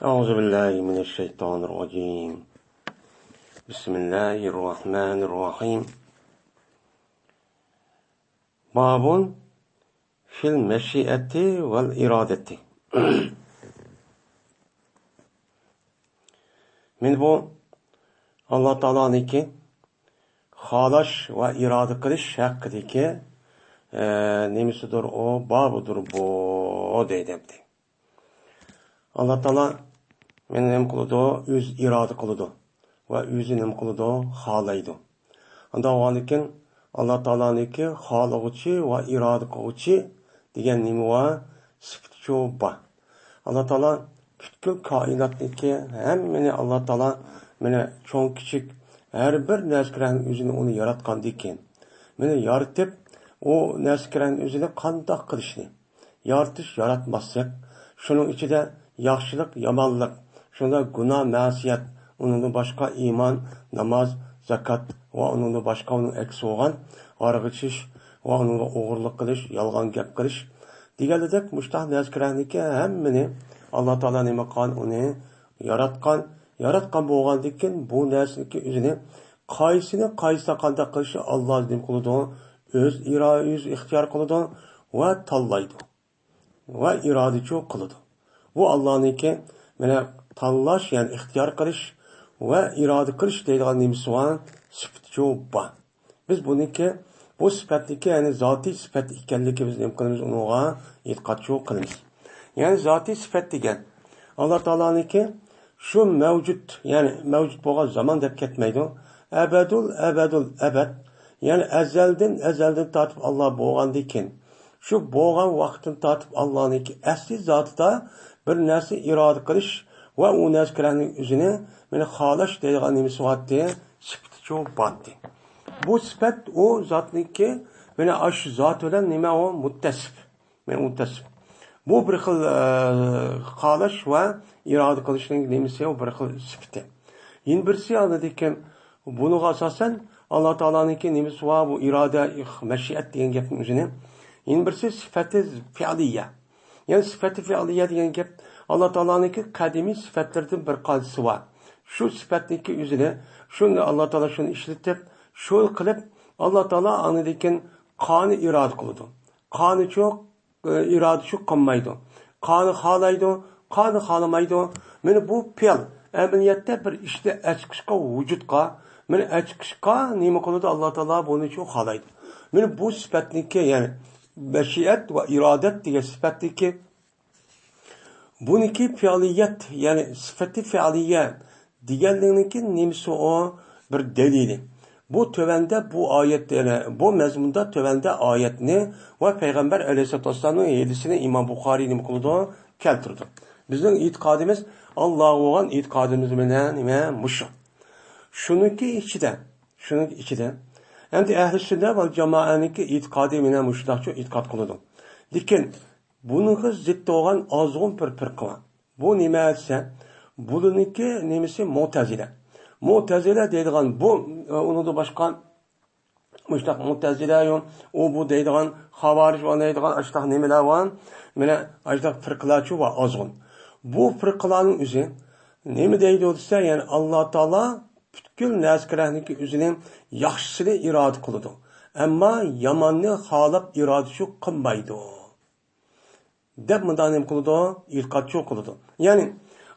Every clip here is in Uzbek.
أعوذ بالله من الشيطان الرجيم بسم الله الرحمن الرحيم باب في المشيئة والإرادة من bu Allah Taala'nınki xalaş ve irade kılış hakkındaki nemisidir o, babudur bu deydi. Allah Taala meni nem qiladi, o'z iroda qiladi va o'zi nem qiladi, xohlaydi. Unda lekin Alloh taolaniki xohlovchi va iroda qiluvchi degan nima va sifat bor. Alloh taolo butkul koinotniki hammani Alloh taolo meni cho'ng kichik har bir narsalarni o'zini uni yaratgandan keyin meni yaratib o narsalarni o'zini qanday qilishni yaratish yaratmaslik, shuning ichida yaxshilik, yomonlik, shunda gunoh, ma'siyat, uningdan boshqa iymon, namoz, zakat va uningdan boshqa uning aksi bo'lgan org'ichish va uningga o'g'irlik qilish, yolg'on gap qilish deganidek mushtaq narsalarniki hammani Alloh taolo nima qilgan, uni yaratgan bo'lgandan keyin bu narsaniki o'zini qaysini qanday qilishi Alloh nima qiladi, o'z ixtiyor qiladi va tanlaydi va irodachi qiladi. Bu Allohniki mana tanlash, ya'ni ixtiyor qilish va iroda qilish deydigan nimasi va sifati bor. Biz buniki bu sifatniki ya'ni zotiy sifat ekanligi biz nima qilamiz, unga e'tiqod qilamiz. Ya'ni zotiy sifat degan Alloh taolaniki shu mavjud, ya'ni mavjud bo'lgan zamon deb ketmaydi. Abadul abad, ya'ni azaldan tortib Alloh bo'lgandan keyin shu bo'lgan vaqtdan tortib Allohniki asli zotida bir narsa iroda qilish va u narsalarning o'zini meni xohlash deydigan nimasi vaqti sifati bor. Bu sifat o zotniki meni ash zot bilan nima o muttasif. Bu bir xil xohlash va iroda qilishning nimasi o bir xil sifati. Yin birsi anladiki bunuga asosan Alloh taolaniki nimasi va bu iroda, mashiat degan gapning o'zini. Yin birsi sifati fi'liya. Yani sifati fi'liya degan gap Alloh taolaniki qadimiy sifatlardan bir qanchasi bor. Shu sifatniki o'zini shuni Alloh taolo shuni ishlatib, shu qilib Alloh taolo anidikin qoni iroda qiladi. Qoni cho'q iroda shu qilmaydi. Qoni xohlaydi, qoni xohlamaydi. Meni bu fe'l amaliyotda bir ishda achqishqa, vujudga, meni achqishqa nima qiladi Alloh taolo buni shu xohlaydi. Meni bu sifatniki ya'ni mashiat va irodat degan sifatniki buniki fe'liyat, ya'ni sifati fe'liya deganliginiki nimasi o bir dalili. Bu tövende bu ayet, yani bu mezmunda tövende ayetini ve Peygamber Aleyhisselatü Vesselam'ın hadisini İmam Bukhari nima qildi, keltirdi. Bizning e'tiqodimiz Alloh olan e'tiqodimiz bilan nima mushu. Shuniki ichida endi ahli sunnat va jamoaniki e'tiqodi bilan mushtaqcha e'tiqod qiladi. Lekin buningga zid bo'lgan ozg'un bir firqa. Bu nima esa, buniki nimasi Mu'tazila. Mu'tazila deydigan bu uningda boshqa mushtaq Mu'tazila yo'q, u bu deydigan Xavarij va deydigan ashtaq nimalar bor, mana ashtaq firqalarchi va ozg'un. Bu firqalarning o'zi nima deydi desa, ya'ni Alloh taolo butkul narsalarniki o'zining yaxshisini iroda qiladi. Ammo yomonni xohlab iroda shu qilmaydi. Deb mundonim qiladi, e'tiqodchi qiladi. Ya'ni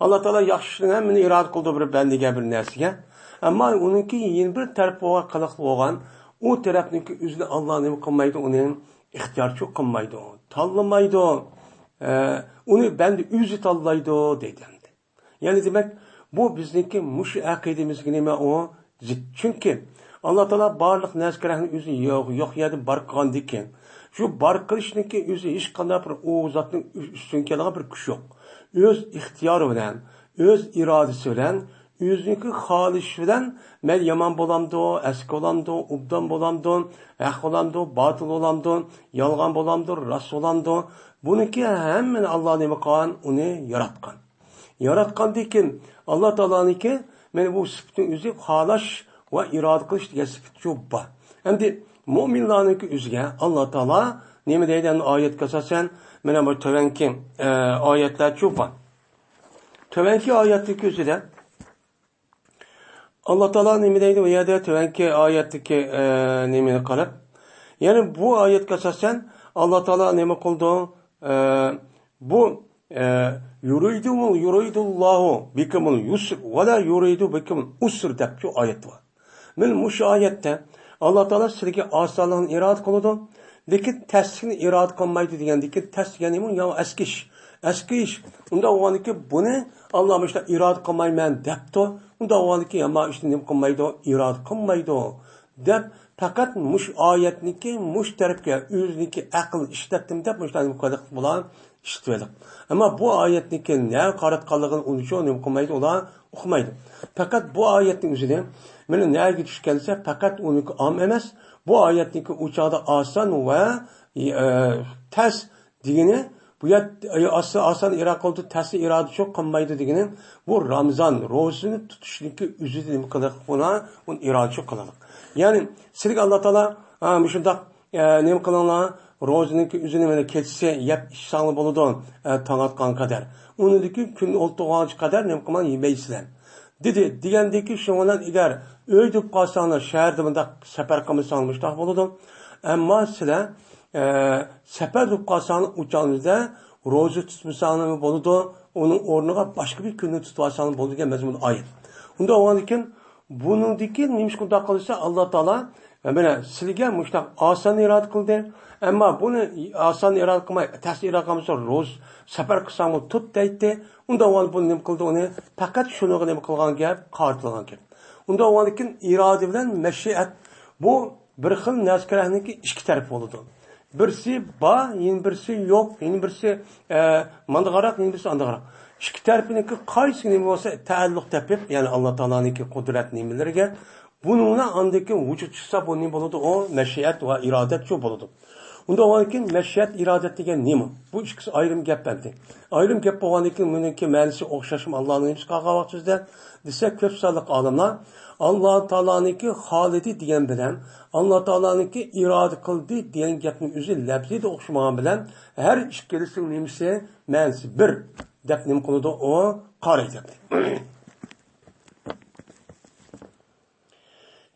Alloh taolo yaxshilikni hammani iroda qildi bir bandiga bir narsaga. Ammo uningki yana bir tarafga qiliq bo'lgan, u tarafniki o'zini Alloh nima qilmaydi, uning ixtiyorchi qilmaydi, tanlamaydi. Uni bandi o'zi tanlaydi deydi. Ya'ni demak, bu bizniki mush aqidamizga nima o zid. Chunki Alloh taolo barliq narsalarni o'zi yo'q yerda bar qilgandan keyin shu bar qilishniki o'zi hech qanday bir o zotning ustun kelgan bir kuch yo'q. Öz ixtiyori bilan, öz irodasi bilan, o'ziniki xohishi bilan men yomon bo'lamdi, ask bo'lamdi, ubdan bo'lamdi, haq bo'lamdi, botil bo'lamdi, yolg'on bo'lamdi, rost bo'lamdi. Buniki hammani Alloh nima qilgan, uni yaratgan. Yaratgandan keyin Alloh taolaniki men bu sifatning o'zi xohlash va iroda qilish degan sifat bor. Endi mo'minlarniki o'ziga Alloh taolo nima deydi oyatga asosan, mana bu to'vanki oyatlar cho'pa. Tövenki ayetdeki üzere Allah Teala nima deydi u yerda tövenki oyatdagi nimani qarab. Ya'ni bu oyatga asosan Alloh taolo nima qildi? Bu yuridullohu bikumul yusr va la yuridu bikumul usr deb shu oyat bor. Mana shu oyatda Alloh taolo sizga osonlikni iroda qiladi, lekin taslikni iroda qilmaydi degandiki, taslik nima? Ya askish. Unda o'g'aniki buni Alloh mana iroda qilmayman debdi. Unda o'g'aniki ama ishni nima qilmaydi? Iroda qilmaydi deb faqat mush oyatniki mush tarafga o'ziniki aql ishlatdim deb mushlarni qilib bular ishlatdi. Ammo bu oyatniki ne qaratganligini uncha nima qilmaydi, ular o'qimaydi. Faqat bu oyatning o'zida meni nega tushgansa faqat uniki am emas, bu oyatniki uchoqda oson va tas degani bu yer oson iroqoldi ta'sir iroda cho'q qilmaydi degani bu Ramazon ro'zasini tutishniki o'zida nima qiladi, uni iroda cho'q qiladi. Ya'ni sizga Alloh taolo shundoq nima qilinglar, ro'ziniki o'zini mana kechsa yeb ishsangli bo'ladi, tong otgan qadar. Uniki kun o'ltirgancha qadar nima qilman yemaysizlar. Dedi degandiki shundan agar uy deb qolsanglar, shaharda bundaq safar qilmasanglar mushtoq bo'ladi. Ammo sizlar safar deb qolsanglar uchangizda ro'za tutmasanglar bo'ladi, uning o'rniga boshqa bir kunni tutib olsanglar bo'ladi degan mazmun oyat. Unda o'g'andikin buningdiki nima qilib qilsa Alloh taolo mana sizga mushtaq oson iroda qildi. Ammo buni oson iroda qilmay, ta'sir iroda qilmasa ro'z safar qilsam tut deydi. Unda o'g'an buni nima qildi? Uni faqat shuniga nima qilgan gap, qartilgan gap. Unda o'g'andikin iroda bilan mashiat bu bir xil naskarahning ikki taraf bo'ladi. Birisi ba, yana birisi yo'q, yana birisi mandag'aroq, yana birisi andag'aroq. İki tarafınınki qaysi nima bo'lsa taalluq tepib, ya'ni Alloh taoloning qudrat nimalariga bununla andaki vujud chiqsa bu nima bo'ladi? O mashiat va irodat shu bo'ladi. Unda o'g'ankin mashiat irodat degan nima? Bu ikkisi ayrim gap endi. Ayrim gap bo'lgandan buningki ma'nosi o'xshashmi Allohning nima qilgan vaqtida desa ko'p sonliq olimlar Alloh taoloning xolidi degan bilan Alloh taoloning iroda qildi degan gapning o'zi labzida o'xshamagan bilan har ikkilisining nimasi ma'nosi bir deb nima qiladi? O qaraydi.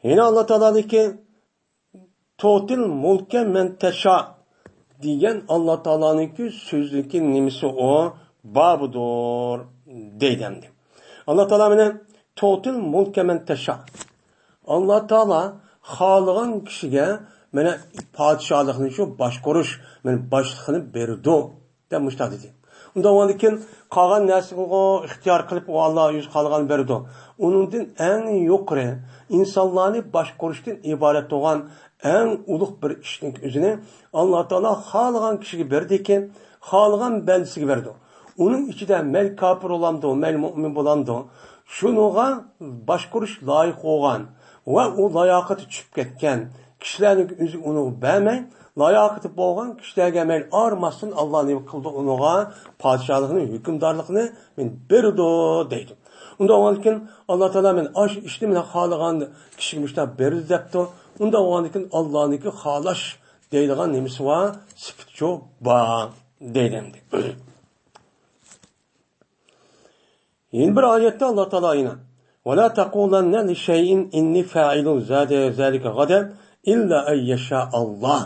Yine Allah Teala'nınki totil mulke men teşa diyen Allah Teala'nınki sözlüki nimisi o babudur deydemdi. Allah Teala bana totil mulke men teşa. Allah Teala xalığın kişiye bana padişahlıkını şu başkoruş, bana başlıkını berdi demişler dedi. Unda ondakin qolgan narsaga ixtiyor qilib Alloh o'z qolgan berdi. Uningdan eng yuqori insonlarni boshqarishdan iborat bo'lgan eng ulug' bir ishning o'zini Alloh taolo xohlagan kishiga berdi ekan, xohlagan bandasiga berdi. Uning ichida mel kofir bo'lamdi, mel mu'min bo'lamdi. Shunuga boshqarish loyiq bo'lgan va u layoqati tushib ketgan kishilarning o'zi uni bermay layoqati bo'lgan kishilarga men armasdan Alloh nima qildi unuga podshohlikni, hukmdorlikni men berdi deydi. Unda o'g'ankin Alloh taolo men osh ishni men xohlagan kishiga mushtab berdi debdi. Unda o'g'ankin Allohniki xolash deydigan nimasi va sifat ba deydimdi. Yine bir ayette Allah taolo yine وَلَا تَقُولَنَّ لِشَيْءٍ إِنِّي فَاعِلٌ ذَلِكَ غَدًا إِلَّا أَن يَشَاءَ اللّٰهُ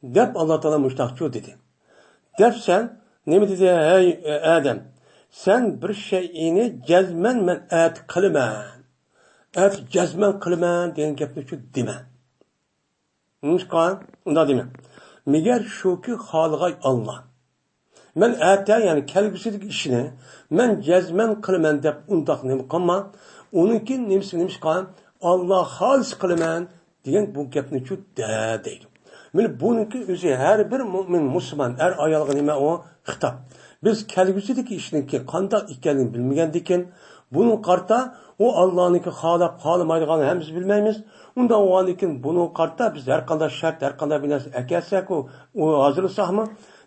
deb Allah Teala müştakçı dedi. Dep sen ne mi dedi ey Adem? Sen bir şeyini cezmen men et kılman. Et cezmen kılman diyen gapni şu deme. Nuşkan onda deme. Meğer şu ki halgay Allah. Men ete yani kelgüsüdeki işini men cezmen kılman dep undak nemi kılma. Onunki nemisi kan Allah halis kılman diyen bu gapni şu de değil. Men bununki o'zi har bir mu'min musulmon er ayolga nima o xitob. Biz kelgusidagi ishninki qanday ekanligini bilmagandikin, buning qarta u Allohniki xolab qolmaydiganini hamiz bilmaymiz. Unda o'g'andikin buning qarta biz har qanday shart, har qanday bir narsa akasak u hozirlasaqmi,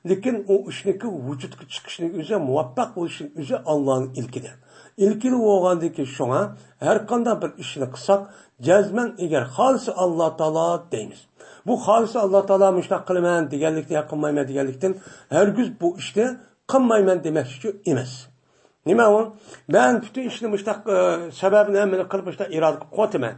lekin u ishniki vujudga chiqishning o'zi muvaffaq bo'lishning o'zi Allohning ilkida. Ilkili bo'lgandiki shunga har qanday bir ishni qilsak, jazman agar xolis Alloh taolo deymiz. Bu xolisi Alloh taolo mushtaq qilaman deganlikni, qilmayman deganlikdan hargiz bu ishni qilmayman demoqchi emas. Nima o? Ben bütün işini müştak sebebini hemen kılıp müştak irade koyma.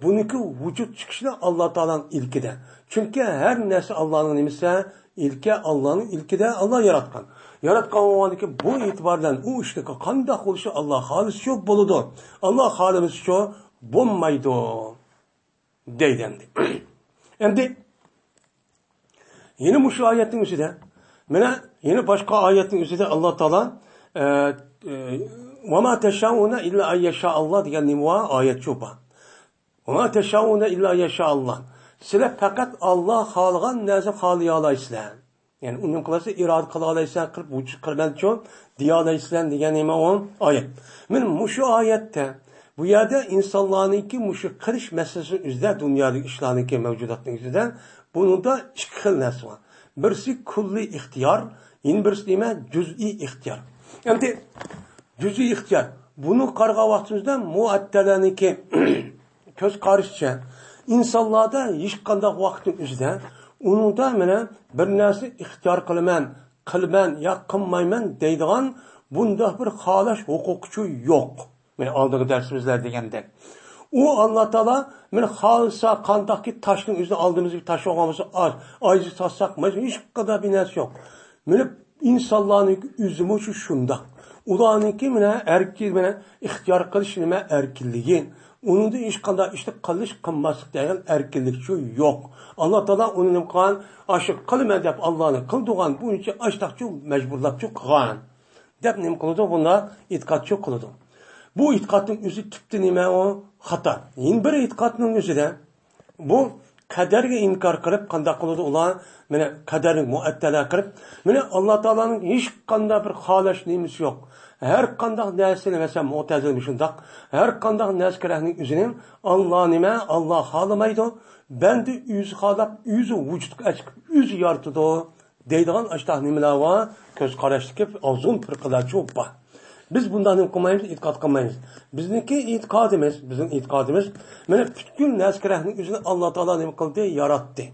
Buniki vücut çıkışına Allah Teala'nın ilkide. Çünkü her nesi Allah'ın nimse ilke Allah'ın ilkide Allah yaratkan. Yaratkan olanki bu itibardan o işte kandak oluşu Allah halis şu buludu. Allah halimiz şu bulmaydı. Deydendi. Şimdi yine bu şu ayetin üzerinde yine başka ayetin üzerinde Allah Teala وَمَا تَشَاءُونَ اِلَّا اَنْ يَشَاءَ Allah diyen nimva ayet şu ba. وَمَا تَشَاءُونَ اِلَّا يَشَاءَ Allah. Sizler fakat Allah halgan nezim haliyalaysılar. Yani onun kılası irade kılalaysan kırıp vücut kırmen çok diyalaysan diyen nima o ayet. Benim şu ayette bu yerde insanlarınki muşu kırış meselesi üzerinde dünyadaki işlerindeki mevcudatın üzerinde bunun da iki xil narsa var. Birisi kulli ihtiyar, yine birisi nima cüz'i ihtiyar. Yani cüz'i ihtiyar. Bunu qarğa vaqtimizda muattallarniki ko'z qarışcha insonlarda hech qanday vaqtning o'zida unida mana bir narsa ixtiyor qilman yo qilmayman deydigan bunda bir xolash huquqi yo'q. Mana oldingi darsimizda degandek. U Alloh taolo men xolsa qandaqki toshning o'zini oldimizga tashlag'imiz ojiz tassak hech qanday bir narsa yo'q. Mana insonlarning o'zimi shunda. Ularniki mana erkin mana ixtiyor qilish nima erkinligi. Onun da iş qanday işte qilish qilmaslik degan erkinlik şu yo'q. Alloh taolo uni nima qilgan? Aşık qilma deb Allohni qildigan buncha ashtaqchu majburlabchu qilgan. Deb nima qildi? Bunlar e'tiqodchi qildi. Bu e'tiqodning o'zi tibdi nima o? Xato. Yin bir e'tiqodning o'zida bu qadarga inkor qilib qanday qildi ular? Mana qadarni muattala qilib, mana Alloh taoloning hech qanday bir xolash nimasi yo'q. Her qandaq narsani mesela mu'tazil shundoq, her qandaq naskarahning o'zining Alloh nima? Alloh xolamaydi. Bende o'zi xolab, o'zi vujudga chiqib, o'zi yaratdi deydigan ashtaq nimalar bor? Ko'z qarashdiki uzun firqalar cho'p bor. Biz bundan qilmaymiz, e'tiqod qilmaymiz. Bizning e'tiqodimiz mana butkul naskarahning o'zini Alloh taolo nima qildi? Yaratdi.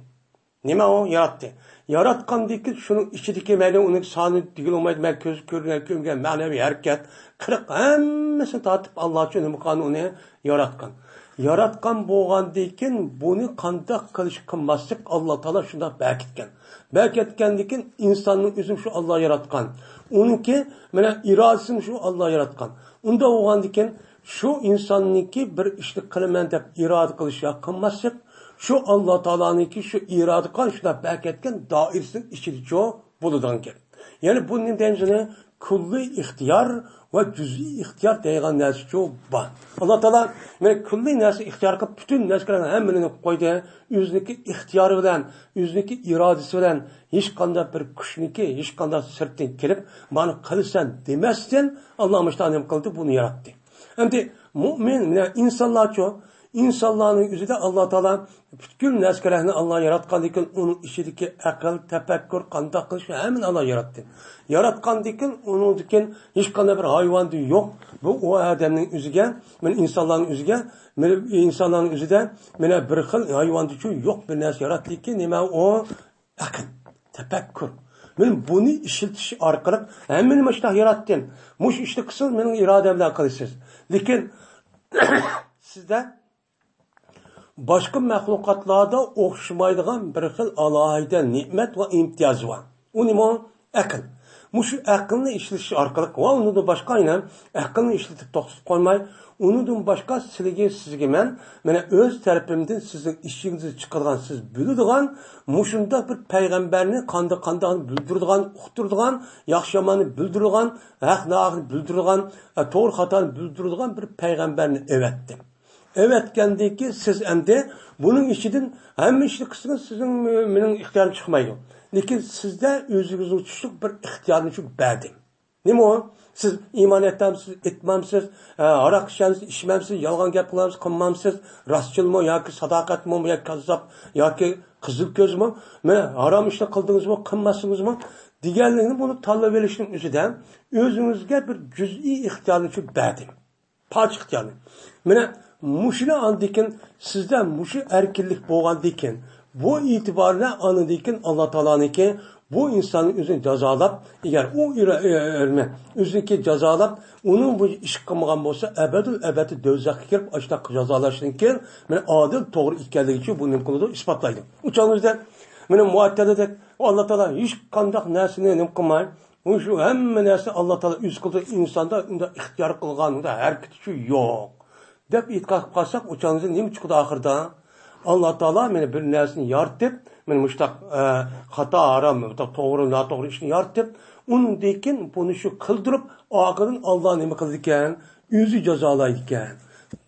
Nima o? Yaratdi. Yaratqandaki şunun içideki məni onun sani digil olmaydı, mən köz görünən mənevi hərəkət, qırıq həmməsini tatıb Allah üçün onu yaratqan. Yaratqan boğandikin bunu qandaq qilish qılmasıq Allah Taala şunda bərkitgan. Bərkitgandikin insanın özüm şu Allah yaratqan. Onunki mənə iradəsini şu Allah yaratqan. Unda boğandikin şu insanınki bir işlik qılman deb irade qilish qılmasıq. Şu Allah Teala'nınki şu irade kan şuna berketken dairesinin içi çoğu buludan gel. Yani bunun denzine kulli ihtiyar ve cüz'i ihtiyar deyilgan nersi çoğu var. Allah Teala yani kulli nersi ihtiyar kılıp bütün nersilerin hemini koydu. Yüzdeki ihtiyarı bilen, yüzdeki iradesi bilen hiç kanda bir kuşniki, hiç kanda sırtın gelip bana kılırsan demezsen Allah müştahanem kıldı bunu yarattı. Şimdi mümin insanlar çoğu İnsanların yüzüde Allah Teala bütün neskarahını Allah yaratkan dikin onun içindeki akıl, tefekkür, kandak kılışı hemen Allah yarattı. Yaratkan dikin onun dikin hiç kanı bir hayvan diyor yok. Bu o Adem'in yüzüge, insanların yüzüge, insanların yüzüde bir xil hayvan diyor yok bir nes yarattı ki nime o akıl, tefekkür. Bunu işiltiş arkalık hemen başta yarattın. Muş işte kısım benim irademle kılışsız. Lakin sizde başka mahlukatlarda okşamaydigan bir xil alohida nimet ve imtiyoz var. O nima? Akıl. Mushu aqlni ishlatish orqali va uni boshqa aynan aqlni ishlatib to'xtatib qo'ymay, unidan boshqa sizga mana o'z tarafimdan sizning ishingizni chiqargan, siz biladigan mushunda bir payg'ambarni qanday bildiradigan, uqtiradigan, yaxshi yomonni bildiradigan, haq nohaqni bildiradigan, to'g'ri xatoni bildiradigan bir payg'ambarni evatdim. Evatgandiki siz endi bunun ichidan hamma ishni qilsangiz sizning mening ixtiyorim chiqmaydi. Lekin sizda o'zingizni tutishlik bir ixtiyorni shu berdim. Nima o? Siz iymon etmamsiz, etmamsiz, aroq ichmamsiz, ichmamsiz, yolg'on gap qilmamsiz, qilmamsiz, rostchilmi yoki sadoqatmi yoki kazzob yoki qizil ko'zmi, mana harom ishni qildingizmi, qilmasingizmi deganlikni buni tanlab olishning o'zidan o'zingizga bir juz'iy ixtiyorni shu berdim. Poch ixtiyorni. Mana mushuni andikin sizda mushu erkinlik bo'lgandikin bu itibarla anadikin Allah Teala'niki bu insanın özünü cazalap, eğer o özünki cazalap, onun bu iş kılmagan olsa, ebedi dövzakı kirip, açta cazalaştığın ki, ben adil, doğru ikkerliği için bu nimkılıdır, ispatlaydım. Uçağımızda, benim muaddede Allah Teala hiç kandak nesini nimkılmayın. Şu hemme nerse Allah Teala üz kıldı insanda ihtiyar kılganında herkesi yok. Dep itkak kalsak uçağınızın nemi çıkıdı ahırda? Allah Teala beni bir nersini yaratıp, beni müştak hata aram, doğru, doğru işini yaratıp, onun deyken bunu şu kıldırıp, ahırın Allah'a nemi kıldıyken, yüzü cezalaydıkken.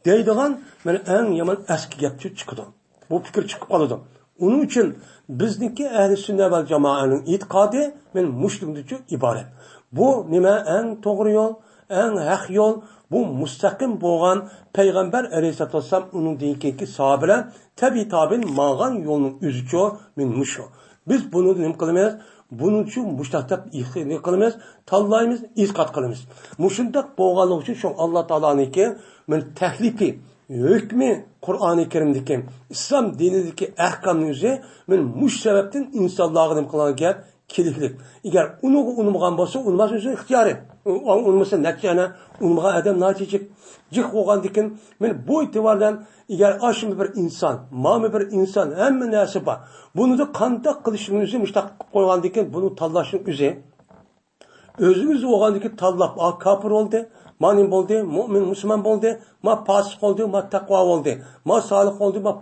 Deydiğen, beni en yaman eski yapçı çıkıdı. Bu fikir çıkıp kalıdı. Onun için bizdeki ehli sünnet vel cemaatinin itikadı men muşlumdan ibaret. Bu nima en doğru yol, en haq yol, bu mustaqim bo'lgan payg'ambar alayhisolatu vassalam uning dinki sahabelar tabiin mağan yolun üzücü men muşu. Biz bunu nima qilamiz? Bunun uchun mushtaqtab ihtiyoy qilamiz, tanlaymiz, isqat qilamiz. Mushundaq bo'lganligi uchun shu Alloh taolaniki men tahlifi hükmü Kur'an-ı Kerim'deki İslam dinideki ahkamın üzeri men muş sebepten insanlığın kılan gel kiliflik. Eğer onu unutmagan bolsa, unutmaz özü ihtiyarı. Unutmasa neticene unutmagan adam natijik. Cık olgan dikin men bu itibardan eğer aşımı bir insan, mami bir insan hemen nersi var. Bunu da kandak kılışının üzeri müştak koygan dikin bunu tallaşın üzeri. Özünüz olgan dikin tallap kafir oldu. Manim oldu, mümin, Müslüman oldu, ma fasık oldu, ma takva oldu, ma salih oldu, ma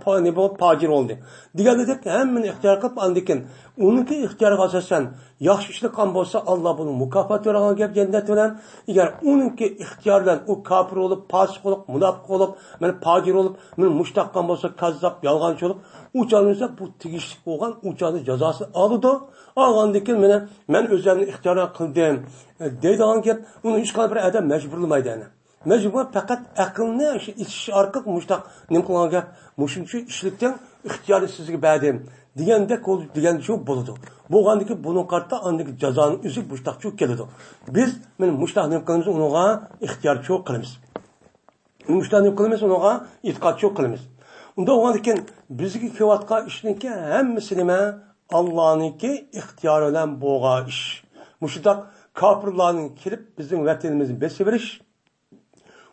pacir oldu. Diğerleri de hemen ihtiyar kılıp andikin. Onunki ihtiyar asasen, yaxşı işlik kan bolsa Allah bunu mukafat veren gel cennet veren. Eğer onunki ihtiyarlan o kafir olup, fasık olup, münafık olup, men pacir olup, men müştak kan bolsa kazzap, yalgancı olup, uçağınızda bu tigişlik olgan uçağın cezası alıdı. Ağandikin men özlerini ihtiyara kıldım. Deydiğen gep, onu hiç kadar bir adam mecburlamaydı yani. Mecbur fakat akılını iş arka muştak nim kılan gep, muşuncu işlikten ihtiyarı sizge verdim. Diyen şu buludu. Bu andaki bunun kartta andaki cezanın üzü muştak çok geldi. Biz muştak nim kılımız onuğa ihtiyar çok kılımız. Muştak nim kılımız onuğa itikat çok kılımız. Onda o andaki bizgi kivatka işinki hemmesinime Allah'ınki ihtiyar olan boğa iş. Muştak kafirlarning kirib bizning vatanimizni besiverish,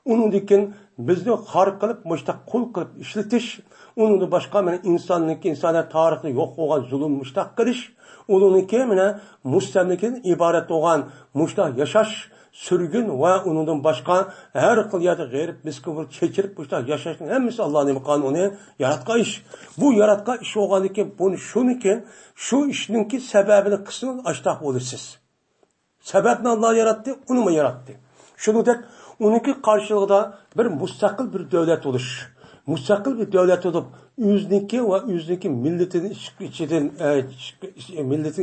uningdan bizni xor qilib, mushtaq qul qilib ishlatish, uningdan boshqa mana insoniyat tarixida yo'q bo'lgan zulm mushtaq qilish, uningki mana mustamlikadan iborat bo'lgan mushtaq yashash, surgun va uningdan boshqa har xil yerda g'ayrib miskubur chechirib mushtaq yashashning hammasi Allohning qonuni yaratgan ish. Bu yaratgan ish bo'lganiki, buni shuniki, shu ishningki sababini qismini ashtaq bo'lasiz. Sebebini Allah yarattı, onu mu yarattı? Şunu dek, onunki karşılığında bir müstakil bir devlet oluş. Müstakil bir devlet olup, yüzdeki milletin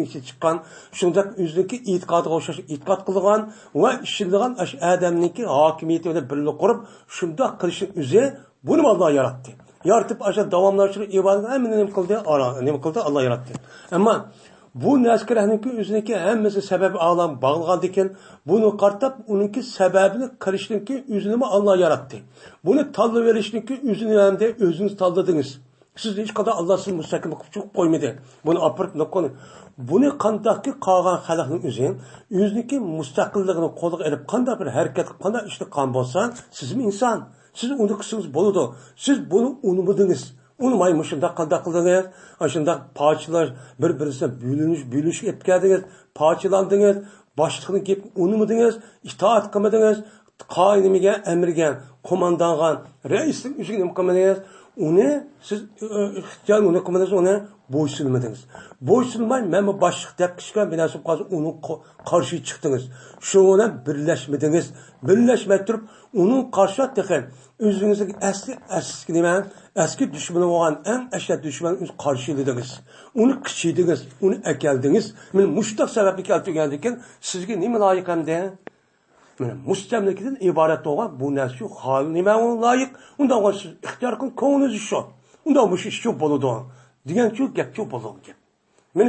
içi çıkan, şunu dek, yüzdeki itikadı koşuş, itikat kılgan ve işildiğen adamınki hakimiyeti öyle birlik kurup, şunda kılışın üzeri, bunu mu Allah yarattı? Yaratıp aşağı devamlaştırıp, ibadet hemen ne kıldı? Allah yarattı. Ama, bu neskerahninki üzerindeki hemmesi sebep ağlam bağlıgan diken bunu kartap onunki sebebini karıştığınki üzerine Allah yarattı. Bunu tallı veriştinki üzerine hem de özünüz talladınız. Siz hiç kadar Allah'sız müstakim çok koymadı. Bunu apırıp ne konu. Bunu kandaki kağan halakın üzerindeki müstakilliğini koluk edip kanda bir hareket, kanda işte kan bolsa siz mi insan? Siz onu kısınız boludu. Siz bunu unutmadınız. Unutmayın şunda kanda kıldınız, şunda parçalar birbirine bölünüş etkilediniz, parçalandınız, başlıkını giyip unutmadınız, itaat kılmadınız, kainimigen, emirgen, komandangan, reislik üzerine kılmadınız, onu siz ihtiyar onu kılmadınız, ona boysunmadınız. Boysunmayın, ben bu başlık deyip kişiken binasım kalsın, onun karşı çıktınız. Şuna birleşmediniz, birleşmek durup, onun karşı attıkın, özünüzdeki eski düşmanı olan en eşit düşmanı karşıladınız. Onu kıçıydınız, onu ekeldiniz. Muştak sebebi geldikken, sizge nime layık hem de? Mustemlikiden ibaret olan bu nesli hali nime ona layık? Ondan sonra siz ihtiyar kılın, konunuzu şu. Ondan bu iş çok boludu. Diyen çok gep çok boludu gep.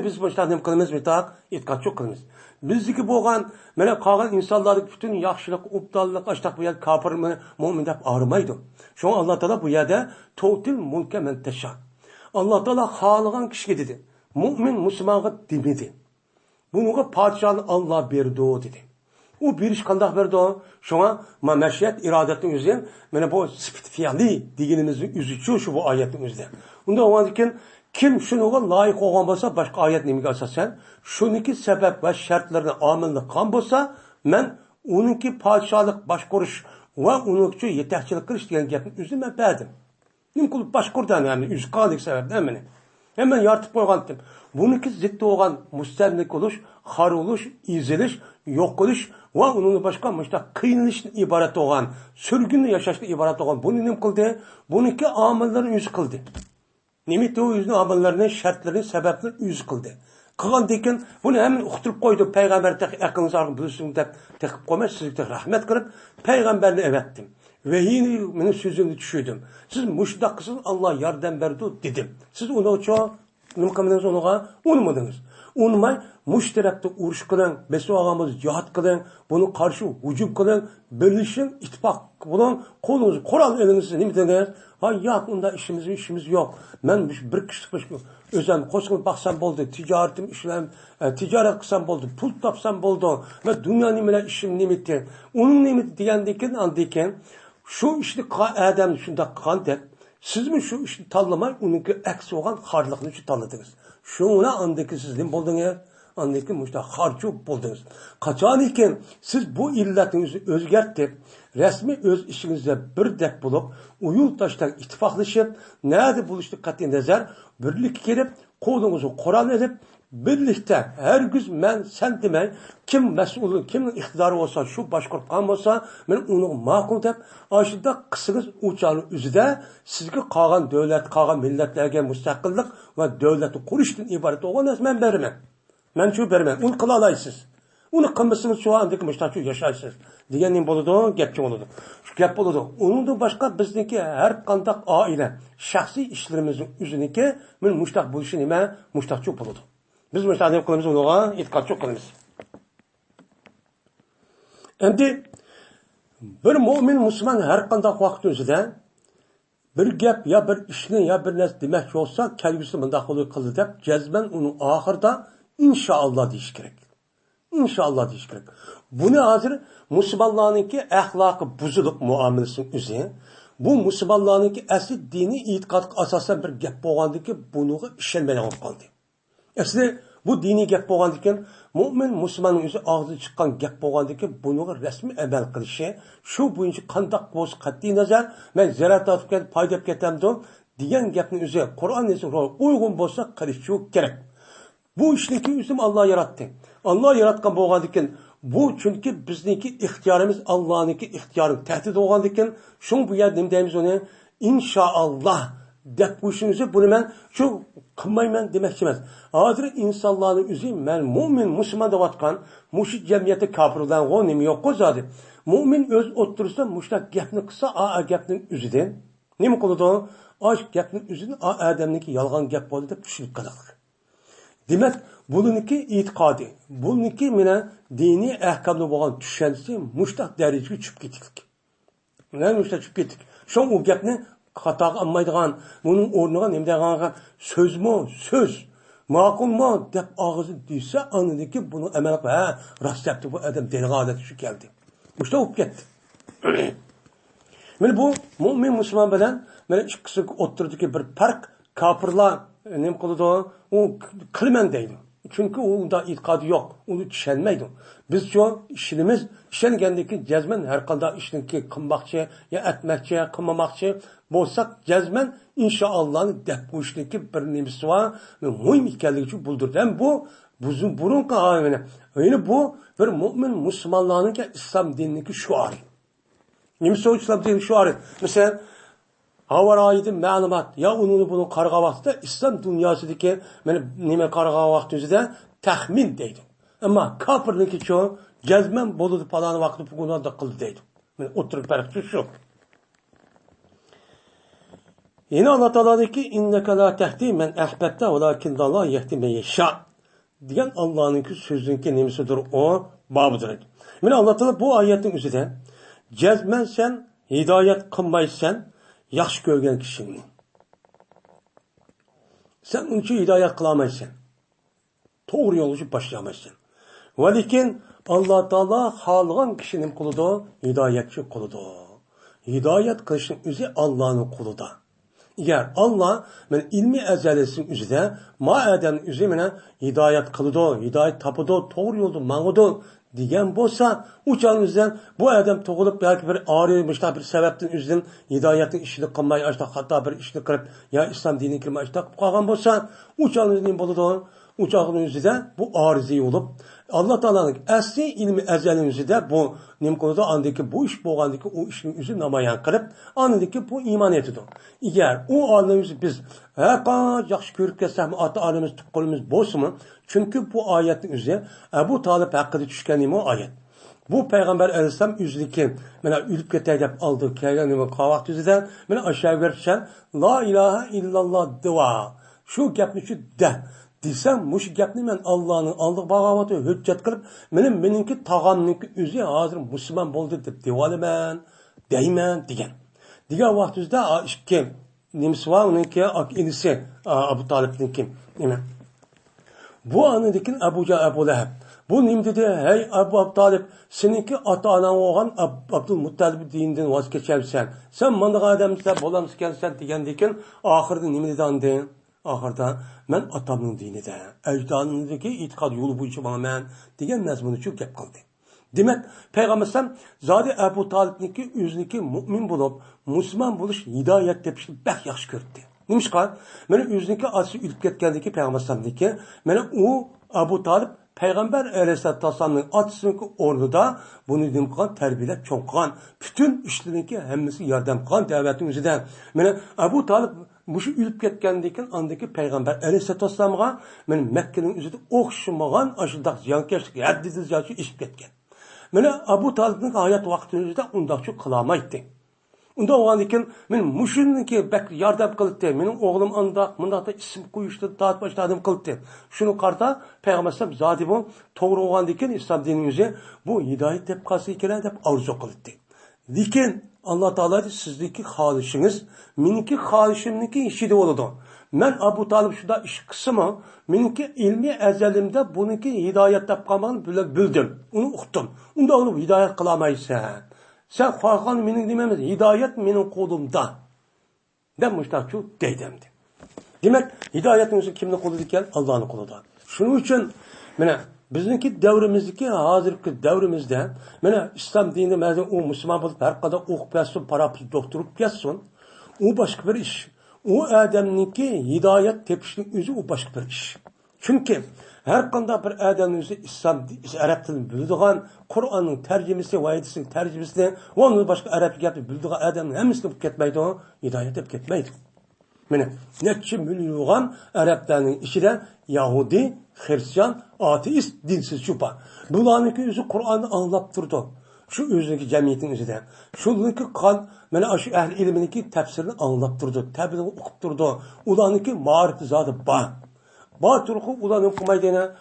Biz muştak nime kılımız mütak, itkat çok kılımız. Bizdeki boğan, mene kalan insanların bütün yaxşılık, uptallık, açtak bu yer kafir mümin deyip ağrımaydı. Şu an Allah Teala bu yerde tu'til mulke men teşâ. Allah Teala halıgan kişiye dedi. Mümin Müslüman'a demedi. Bununla padişahını Allah berdi dedi. O bir iş kandak berdi o. Şuna meşiyet iradetin yüzünden bana bu sıfat fiyali diginimizin yüzüçü şu bu ayetin yüzünden. Bunda o andikin kim şuna layık olan olsa başka ayet nemige asasen şununki sebep ve şartlarını amilini kan bolsa men onunki padişahlık başkoruş ve onunki yetekçilik kırış diyen gapni yüzünden berdim. Nimkulub başkurdan yani yüz kaldık sebepten beni. Hemen yartıp koygandım. Bununki zıttı olan müstemlik oluş, har oluş, iziliş, yok oluş ve onun başka kıyınılışın ibaret olan, sürgünlü yaşaşlı ibaret olan bunu ne kıldı? Bununki amellerin yüz kıldı. Nimet o yüzünün amellerinin şartlarının sebeplerini yüz kıldı. Kılan dekin bunu hemen uqtırıp koydu. Peygamber tek akınızı argın bilsin de tekip koymaz. Sizlikte rahmet kırıp peygamberini evettim. Ve yine benim sözümü düşürdüm. Siz müştakkısınız Allah yardım verdi dedim. Siz onu çoğu nımkamınız onuğa unmadınız. Unmay müşterekte uğruş kılın, Besu ağamız cihat kılın, bunu karşı hücum kılın, birleşin, ittifak bulun, kolunuzu, koral elinizi ne midiniz? Hayat onda işimiz yok. Ben bir kişilik özen koşkun baksam boldu, ticaretim işlem, ticaret kısam boldu, pul tapsam boldu ve dünya nimele işim nimeti. Onun nimeti diyendeken andayken şu işte adam şunda kandet. Siz mi şu işi tanlamay, onunki aksi olan harlıqını için tanıdınız. Şuna andaki sizden buldunuz, andaki müştah harcı buldunuz. Kaçan iken siz bu illetinizi özgertip, resmi öz işinizde bir dek bulup, uyul taştan ittifaklaşıp, nerede buluştuk katı nazar, birlik gelip, kolunuzu Kur'an edip, birlikte her gün ben sen demey kim mesulü kimin iktidarı olsa şu başkurkan olsa ben onu makul dep aşıda kısınız uçağın üzüde sizge kalan devlet kalan milletlerge müstakillik ve devleti kuruştan ibaret olan ben vermem. Ben şu vermem. Onu kıla alaysınız. Onu kılmışsınız şu andaki müştakil yaşaysınız. Diyenin boludu, gepçi boludu. Şu gep boludu. Onun da başka bizdeki her kandak aile, şahsi işlerimizin üzerindeki ben müştak buluşu nime müştakçı boludu. Biz müşahede kılımız onuğa itikat çok kılımız. Endi bir mümin Müslüman her kandak vakit özüde bir gep ya bir işini ya bir nes demek olsa kelgisi mındak oluyor kıldı dep cezben onun ahırda inşallah deyiş gerek. İnşallah deyiş gerek. Bunu hazır Müslümanlarınki ahlakı buzulup muamelesinin üzerine bu Müslümanlarınki asli dini itikat asasen bir gep boğandaki bunu işlenmeden olup kaldı. Aslında bu dini gap bo'lgandikan, mu'min musulmonning o'zi og'zi chiqqan gap bo'lgandikan, buni rasmiy amal qilishi, shu bo'yicha qandoq bo'lsa qat'iy nazar, men zarar topgan, foyda ketamdim degan gapni o'zi Qur'onga uyg'un bo'lsa qilishi kerak. Bu ishniki o'zim Alloh yaratdi. Alloh yaratgan bo'lgandikan, bu chunki bizniki ixtiyorimiz Allohniki ixtiyori tahdid bo'lgandikan, shu bu yerda nima deymiz uni? Inshaalloh deb qo'yishimizni buni men shu qilmayman demoqchi emas. Hozir insonlarning o'zi men mo'min musulmon deyotgan mush jamiyatda kofirlar nima yo'q qo'zadi. Mo'min o'z o'tirsam mushtak gapni qilsa, a gapning o'zidan nima qiladi? Osh gapning o'zidan odamniki yolg'on gap bo'ldi deb tushunib qoladi. Demak, buniki e'tiqodi, buniki mena diniy ahkomli bo'lgan tushunchasi mushtak darajaga tushib ketdik. Mana mushtak tushib ketdik. Shu u gapni xatoga olmaydigan, buning o'rniga nima deganga so'zmi, so'z, ma'qulmi deb og'izi desa, anidiki buni amal qilib, ha, rost debdi bu odam diniga odat shu keldi. Mushta o'p ketdi. Mana bu mu'min musulmon bilan mana ikkisi o'rtasidagi bir farq kofirlar nima qiladi? U qilman deydi. Chunki unda e'tiqodi yo'q, uni tushunmaydi. Biz shu ishongandiki jazman har qanday ishniki qilmoqchi, ya atmoqchi, qilmamoqchi bo'lsak, jazman inshaalloh deb qo'yishniki bir nimasi bor, muhim ekanligi uchun bildirdi. Ham bu burunqi ayni. Ya'ni bu bir mu'min musulmonlarning islom dinidagi shuari. Nimasi islom dinidagi shuari? Masalan, havaroyidin ma'lumot ya uni buni qarg'a vaqtida islom dunyosidagi mana nima qarg'a vaqtida taxmin deydi. Ammo kofirniki cho jazman bo'ladi falon vaqtda bugunda qildi deydi. Men o'tirib farqi shu. Yine Allah Teala'daki inneke la tehdi men ahbette velakin Allah yehdi men yasha diyen Allah'ın sözünki nimisidir o babıdır. Yine Allah Teala bu ayetin üzerinde cezmen sen hidayet kılmaysan yaxşı görgen kişinin. Sen onun için hidayet kılamaysan. Doğru yolu için başlamaysan. Va lekin Alloh taolo xohlagan kishining qo'lida hidoyatchi qo'lida. Hidoyat qilishning o'zi Allohning qo'lida. Agar Alloh men ilmiy azalisining o'zida ma adam o'zi meni hidoyat qildi, hidoyat topidi, to'g'ri yo'lda mang'udi degan bo'lsa, u chog'ingizdan bu odam tug'ilib yoki bir oriymişda bir sababdan o'zidan hidoyatning ishini qilmay, ashta xato bir ishni qilib, yo islom diniga kirmay ashta qilib qolgan bo'lsa, u chog'ingizda nima bo'ladi? U chog'ning o'zida bu oriziy bo'lib, Alloh taolaning asli ilmi azalining o'zida bu nima qiladi? Andiki bu ish bo'lgandiki, u ishning o'zi namoyon qilib, andiki bu iymon etadi. Agar u olamimiz biz qancha yaxshi ko'rib kelsakmi, ota-onamiz tuqqanimiz bo'lsinmi? Chunki bu oyatning o'zi Abu Talib haqida tushgan nima oyat. Bu payg'ambar alayhisalom o'ziniki mana o'lib ketay deb oldi, kelgan nima qavaq o'zida mana ashagarcha la ilaha illalloh duo. Shu gapni shu da desam, mush gapni men Allohning oldiga bag'ovati hujjat qilib, meningki tog'amniki o'zi hozir musulmon bo'ldi deb deyolaman, deyman degan. Degan vaqtida ikki nimasi va uningki inisi Abu Talibniki nima? Bu anadikin Abu Lahab. Bu nim dedi, hey Abu Talib, seninki ota-onan olgan Abdul Muttalib dinidan voz kechavsan. Sen mana odamsan, bo'lamsan degandikin, oxirida nima dedi? Ahırda men atamның dinida, əcdadımdaki itiqad yolu bo'yicha bo'laman degan mazmuni shu gap qildi. Demak, payg'ambarlar zodi Abu Talibniki o'ziniki mu'min bo'lib, musulmon bo'lish hidoyat tepishni bax yaxshi ko'rdi. Nimishqa? Meni o'ziniki asli o'lib ketgandiki payg'ambarlarniki, meni u Abu Talib payg'ambar alayhisolamning otasining o'rnida buni nim qilgan, tarbiyalab cho'ng qilgan, butun ishlariniki hammasi yordam qilgan da'vatning o'zidan. Meni Abu Talib Muşu ülüp ketkendikin andaki peygamber Aleyhisselam'a men Mekke'nin üzerinde okşamagan aşırdak ziyankeşlik haddidiz yaşı işip ketken. Mene Abu Talib'nin hayat vaxtınızda undakçı kılamaydı. Unda oğandikin men muşunki bek yardım kılıptı. Menin oğlum andak, mındakta isim koyuştu, dağıt başladım kılıptı. Şunu karta Peygamber Aleyhisselam zati bu doğru oğandikin İslam dinimizi bu hidayet tepkası ikine dep arzu kılıptı. Lekin Allah Teala sizdeki halişiniz, minki halişimdeki işi oldu. Men Abu Talib şuda iş kısmı, minki ilmi ezelimde bununki hidayet tapkamanı bildim. Onu uqtum. Onda onu hidayet kılamaysan. Sen korkan menin dememiz, hidayet menin kolumda. Ben müştakçu deydemdi. Demek hidayetinizi kimin kolu diken? Allah'ın koluda. Şunun için, bizniki davrimizdeki hozirgi davrimizda mana islom dinini mazmun u musulmon bo'lib har qanday o'qib kelsin, parapsiz doktorib kelsin, u boshqa bir ish. U odamniki hidoyat tepishning o'zi u boshqa bir ish. Chunki har qanday bir odamning o'zi islom arab tilini biladigan, Qur'onning tarjimasi, va'idasining tarjimasini, va uni boshqa arab gapni biladigan odamning hammasini bo'lib ketmaydi, hidoyat deb ketmaydi. Mana necha million arablarning ichida Yahudi, Hristiyan, ateist, dinsiz şupa. Bularınki özü Kur'an'ı anlap durdu. Şu özünki cemiyetin özüde. Şununki kan, mana şu ehl ilminiki tefsirini anlap durdu. Tebliğini okup durdu. Ulanınki marifeti zaten bağ. Bağ turku ulanın kumaydığına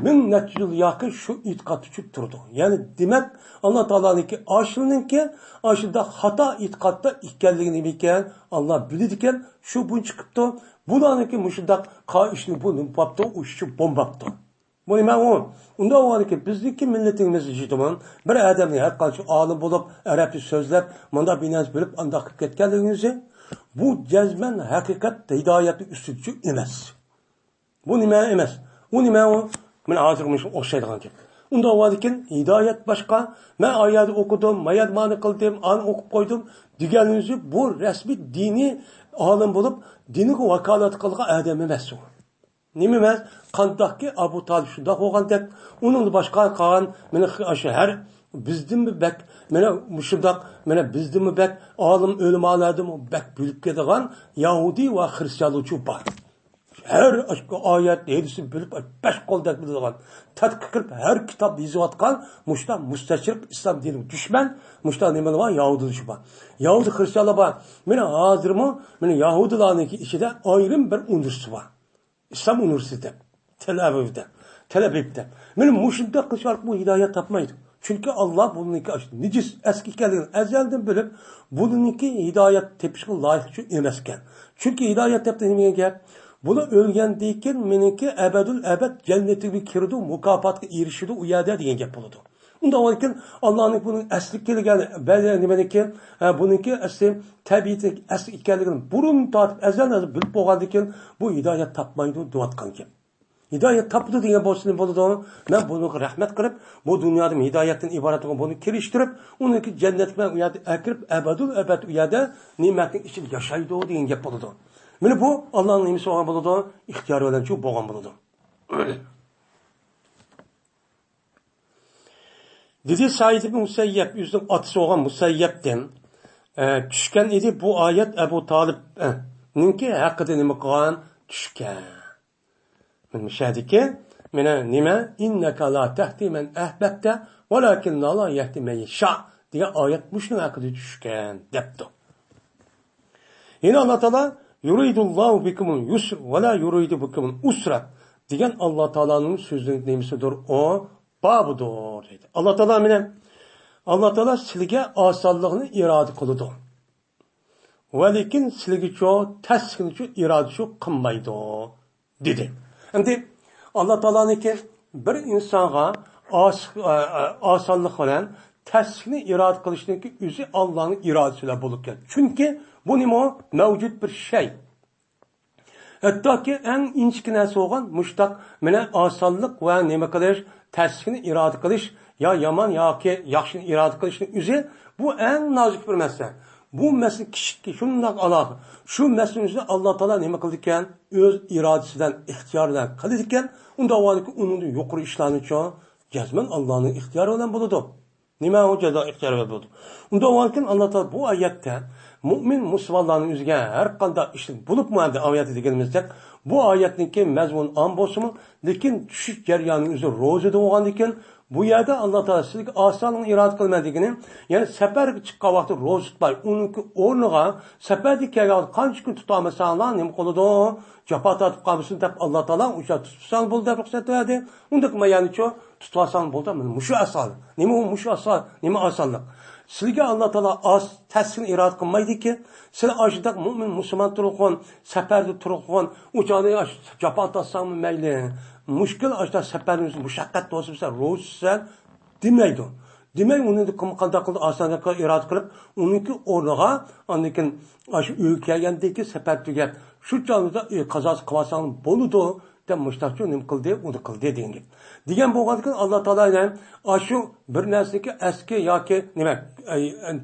min neçə yıl yakın şu itiqat düşüp durdu. Yani demek Allah Teala'nınki aşılınınki aşılda hata itiqatta ikkenliğini bilken Allah bilirken şu bunu çıkıptı. Bularınki müşüdak işini bunu yaptı, o işi bombaptı. Bu nima o? Unda oğanki bizdeki milletimiz işitimin bir adamın her kaçı alim bulup, Arapça sözlep, manda binaz bölüp anda kıp ketkenliğinizi bu cezmen hakikat hidayeti üstücü emez. Bu nima emez. O nima o? Men hazırmış okşaydıgan ki. Unda oğanki hidayet başka. Men ayet okudum, mayat mani kıldım, an okup koydum. Diğerinizi bu resmi dini alim bulup, dini vakalat kılga adam emez o. Nima emas? Qandaqki Abu Talib shundoq bo'lgan deb, uning boshqa qolgan meni shahar bizdimi bak, mana shundoq, mana bizdimi bak, olim o'limalardim bak bilib ketgan Yahudi va Xristianlar bor. Her oyat hadisi bilib besh qo'ldak biladigan, tadqiq qilib har kitob yozayotgan mushta mustashriq islom dini dushman, mushta nimalar bor? Yahudilar bor. Yahudi Xristianlar bor. Mana hozirmi, mana Yahudilarning ichida ayrim bir universitet bor. İslam Üniversitesi, Tel Aviv'de. Benim muşunda kışark bu hidayet tapmaydı. Çünkü Allah bununki açtı. Nicis eski kendini ezelden bölüp bununki hidayet tepişkin layıkçı emezken. Çünkü hidayet yaptı demeye gel. Buni o'lgandan keyin meniki abadul abad jannatiga kirdi, mukofotga erishdi u yerda degan gap bo'ladi. Unda lekin Allohning buni asli kelgan nimaniki buniki asli tabiiy asli ekanligini burun tortib azaldan bilib bo'lgandan keyin bu hidoyat topmaydi deyotgan gap. Hidoyat topdi degan bo'lsa bo'ladi. Men buni rahmat qilib, bu dunyoda hidoyatdan iborat bo'lgan buni kirishtirib, uniki jannatga u yerda akirib abadul abad u yerda ne'matning ichida yashaydi degan gap bo'ladi. Mana bu Allohning nimasi bo'lgan bo'ladi, ixtiyor bilan shu bo'lgan bo'ladi. Dedi Said ibn Musayyab o'zining otasi bo'lgan Musayyabdan tushgan edi bu oyat Abu Talibninki haqida nima qilgan tushgan. Mishadiki mana nima innaka la tahdi man ahbabta walakin la yahdi man yasha degan oyat mushning haqida tushgan debdi. Yana Alloh taolo yuridullohu bikumul yusr va la yuridu bikumul usra degan Alloh taoloning so'zining nimasidir o babudur dedi. Alloh taolo sizga osonlikni iroda qiladi. Va lekin sizga cho taskin cho iroda shu qilmaydi dedi. Endi Alloh taoloniki bir insonga osonlik bilan taskinni iroda qilishniki o'zi Allohning irodasi bilan bo'lib keladi. Chunki bu nima mavjud bir shay. Hattoki eng inchkina so'g'an mushtaq mana osonlik va nima qilish, taskinni iroda qilish yo yomon yoki yaxshini iroda qilishning o'zi bu eng nozik bir masala. Bu masala kishikki shundoq aloqa. Shu masalani Alloh taolo nima qildi ekan? O'z irodasidan, ixtiyoridan qildi ekan. Unda avvalki uning yuqori ishlarni cho jazman Allohning ixtiyori bilan bo'ladi. Nima u jazo ixtiyori bilan bo'ladi. Unda avvalki Alloh taolo bu oyatda mu'min musulmonlarning o'ziga har qanday ish bo'lib ma'noda oyati deganimizda bu oyatniki mazmun am bo'lsin, lekin tushish jarayonining o'zi ro'zada bo'lgandan keyin bu yerda Alloh taolo sizga osonlikni iroda qilmadigini, ya'ni safarga chiqqan vaqtda ro'za tutmay, uniki o'rniga safarga kelgan qancha kun tutolmasanlar nima qiladi? Jafo tortib qolmasin deb Alloh taolo o'sha tutsan bo'ldi deb ruxsat berdi. Unda mayanicho tutolsan bo'ldi. Mushu ason. Nima u mushu ason? Nima osonlik? Sizga Alloh taolo taskin iroda qilmaydiki, siz ashidaq mu'min musulmon turgan, safarda turgan, o'chani jafo tortsan mayli. Mushkil ashta safarimiz mushaqqat bo'lsa ro'zsa demaydi. Demak uni qanday qildi osonga iroda qilib, uniki o'rniga andikin ash uy kelgandagi safar tugab, shu joyda qazosi qilsang bo'ladi deb mushtaqchi nim qildi, uni qildi degan. Degan bo'lgandan Alloh taolodan shu bir narsaga eski yoki nima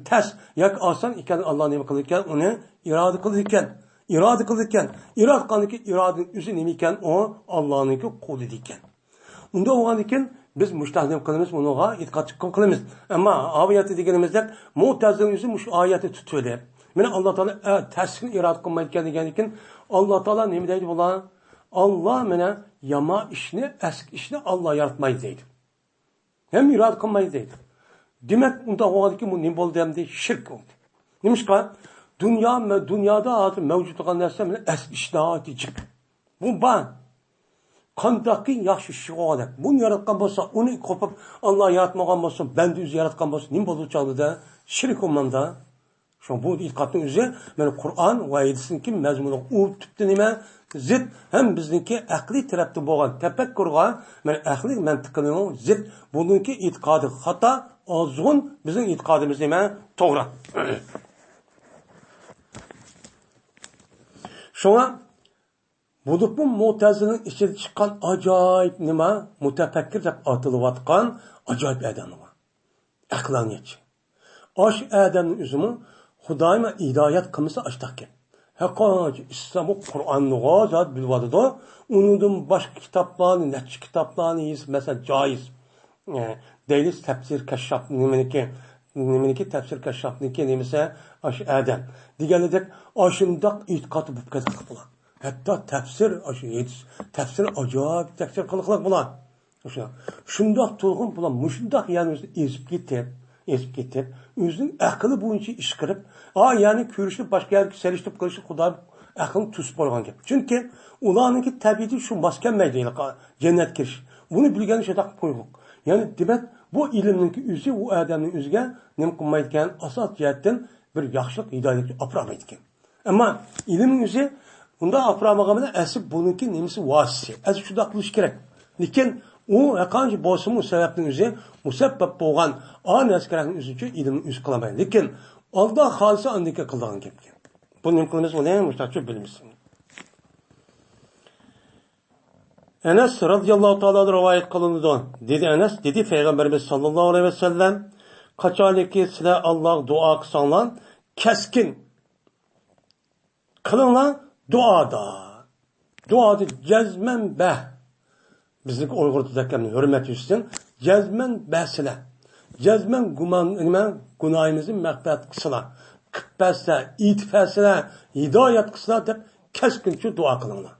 tas yoki oson ekan Alloh nima qildi ekan, uni iroda qildi ekan. İrade kılırken, irad kanıki iradenin üzü nemiken o Allah'ınki kolu diken. Unda olan diken biz müştahdim kılımız bunuğa itikat çıkkın kılımız. Ama aviyatı dikenimizde muhtazının üzü ayeti tutuyor. Yani Allah Teala teskin irad kılmayken diken Allah Teala ne mi deydi bula? Allah mene yama işini, eski işini Allah yaratmayı deydi. Hem irad kılmayı deydi. Demek unda olan diken bu ne oldu hem de şirk oldu. Neymiş ki? Dünyada mevcut olan nesneler eski iştahati çık. Bu ben. Kandaki yaxşı şey olacak. Bunu yaratkan olsa, onu kopup Allah yaratmagan olsa, ben de yüzü yaratkan olsa, ne olacağını da şirk olmanda. Şu bu itikatın yüzü, yani Kur'an ve yedisin ki mezmunu u tüptü nime zid hem bizdeki akli tarafta boğan tefekkürga, yani akli mantıkının zid bununki itikadı hata azun bizim itikadımız nime doğru. Şuna bulup bu Mu'tazil'in içine çıkan acayip nima mutafekkir deb atılayotgan acayip adam var. Aklaniyetçi. Aş adamın üzümü Xudoyma hidoyat qilmasa ashtaqqan. Haqqoq İslam Qur'onni g'ozat bilvadida undan boshqa kitoblarni, necha kitoblarni mesela joiz. Deylis tafsir kashshaf nimaniki tafsir kashshafniki nemasa ash adam. Deganidek ashundoq e'tiqod bo'lib ketdi. Hatto tafsir tafsir ajoyib tafsir qiliqlar bular. Shundoq to'lg'in bular mushundoq yani ezib ketib, o'zining aqli bo'yicha ish qilib, ya'ni ko'rishni boshqa yerga selishtirib qilishi Xudo aqlni tusib qo'ygan gap. Chunki ularningki tabiiy shu maskanmaydi, jannat kirish. Buni bilgani shundoq qo'ygan. Ya'ni demak, bu ilmning o'zi u odamning o'ziga nima qilmaydi asos jihatdan bir yaxshilik hidoyatga olib bormaydi ekan. Ammo ilmning o'zi Unda apramağımda asıl bununki nemisi vasisi. Asıl şurada kılış gerek. Lekin o yakanca bozumu sebepten üzeri musebbep boğan an askerin üzücü ilim üst kılamayın. Lekin Allah halisi andaki kıldan gibi. Bunun kılımız o ne? Müştakçı bilmişsin. Enes radıyallahu ta'ala rivayet kılındı. Dedi Enes, dedi Peygamberimiz sallallahu aleyhi ve sellem, kaçaniki size Allah dua kısanlar, keskin kılınlar duada. Duada cezmen beh. Bizlik Uygur tüzeklerinin hürmeti üstün, cezmen behsile. Cezmen günahımızın mağfiret kısıla. Kıtbesle, itifesle, hidayet kısıla deyip keskinçe dua kılınlar.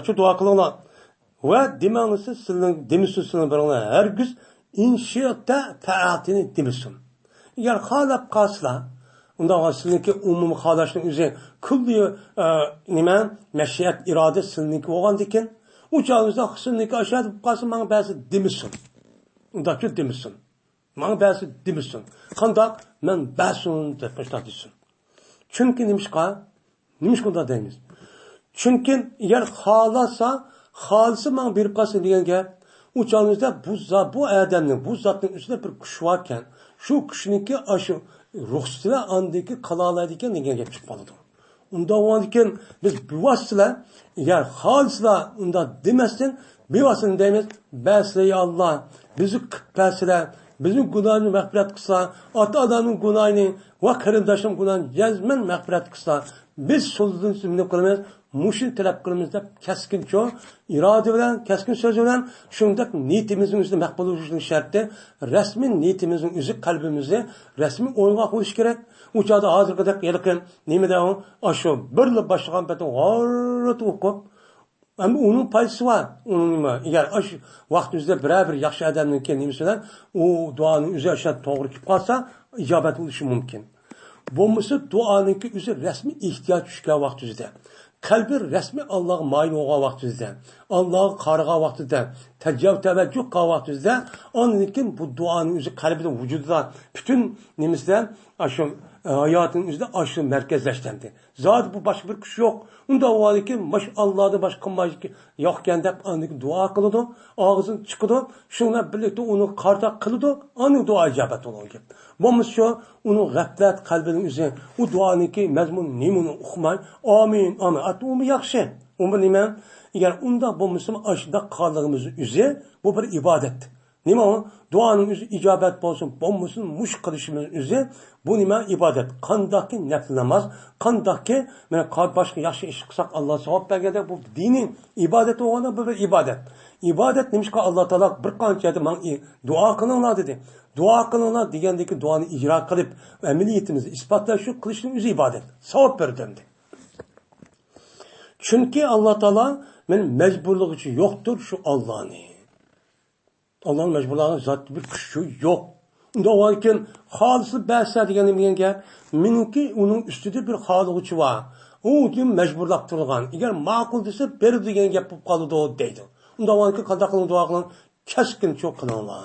Şu dua kılınlar. Ve demanlısı demişsin birine her güz inşaatta taatini demişsin. Eğer halap kasla, onda sizinki umum halaşın üzerine külli meşiyet irade sizinki olan diken, uçağınızda sizinki aşağıda kalsın bana bazı demişsin. Onda şu demişsin. Bana bazı demişsin. Kandak ben bazı demişsin. Çünkü neymiş kunda deyimiz. Çünkü eğer halası bana bir kalsın diyen gel, uçağınızda bu adamın, bu zatın üstünde bir kuş varken, şu kuşunki aşı ruhsuyla andaki kalalardayken diyen gel çıkmalıdır. Onda o andiken biz bir vasıla, eğer halısla onda demezsin, bir vasıla demez, besleyi Allah, bizi kıtbesiyle, bizim günahını mağfiret kısa, ata adamın günahını ve karındaşın günahını cezmen mağfiret kısa, biz sözünün sümünü kılmayız, muşun talep kılımızda keskin çoğu, irade bilen, keskin söz bilen, şundak niyetimizin üstünde makbul oluşunun şartı, resmi niyetimizin üzü kalbimizi, resmi oyuna koyuş gerek. Uçağda hazır kadar yakın, nemede o, aşağı, böyle başlayan beton, ağrıtı okup, ama onun payısı var. Eğer vaktimizde bir yaxşı adamın kendimizden, o duanın üzü aşağı doğru ki kalsa, icabet oluşu mümkün. Bombası duanınki üzü resmi ihtiyaç düşken vaktimizde. Kalbi resmi Allah'a mail olan vaktimizde, Allah'a karığa vaktimizde, teveccüh kal vaktimizde, onun için bu duanın üzü kalbide, vücudda, bütün nemizden hayatın üzerinde aşırı merkezleştirdi. Zaten bu başka bir kuş yok. Onda o var ki Allah'da başka yokken de andaki dua kılıdı, ağzın çıkıdı, şunla birlikte onu karta kılıdı, anı dua icabet olan gibi. Bu şu, onu gaflet kalbinin üzerine, o duanınki mezmun nimunu okumay, amin, amin. Hatta onu yakşı. Onu neymen? Eğer onda bu Müslüman aşırıda kaldığımız üzere, bu bir ibadet. Nima o? Duanın üzü icabet olsun, bombusun muş kılışımız üzere, bu nima ibadet. Kandaki nefl namaz, kandaki başka yaxşı iş kısak Allah sevap belgede bu dinin ibadeti olana bu bir ibadet. İbadet neymiş ki Allah Teala bir kança dua kılınlar dedi. Dua kılınlar digendeki duanı icra kılıp emeliyetimizi ispatlar şu kılışın üzü ibadet. Sevap verdi. Çünkü Allah Teala benim mecburluk için yoktur şu Allah'ın. Allah'ın mecburlarının zatlı bir kuşu yok. Onda o varken halısı behsler diyen gel, minki onun üstüde bir halıqçı var. O için mecburlaktırılgan. Eğer makul dese beri diyen yapıp kalıdı o deydi. Onda o varken kadakının dua kılın, keskin çok kılınlar.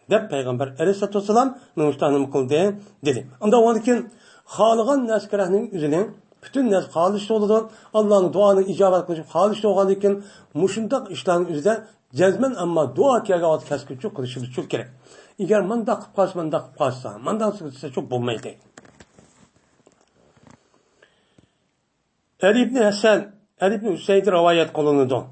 Dep Peygamber aleyhissalatü vesselam nuştanım kıldı dedi. Onda o varken halıqan neskerahının üzerine bütün nes halis oldu. Allah'ın duanı icabet kılıcı halis oldu iken muşundak işlerin üzerinde cezmen ama dua kâgat keskin çok kılışımız çok gerek. Eğer mandak passa, mandak sıkıntısı çok bulmaydı. Ali İbni Hasan, Ali İbni Hüseyin rivayet kılındı.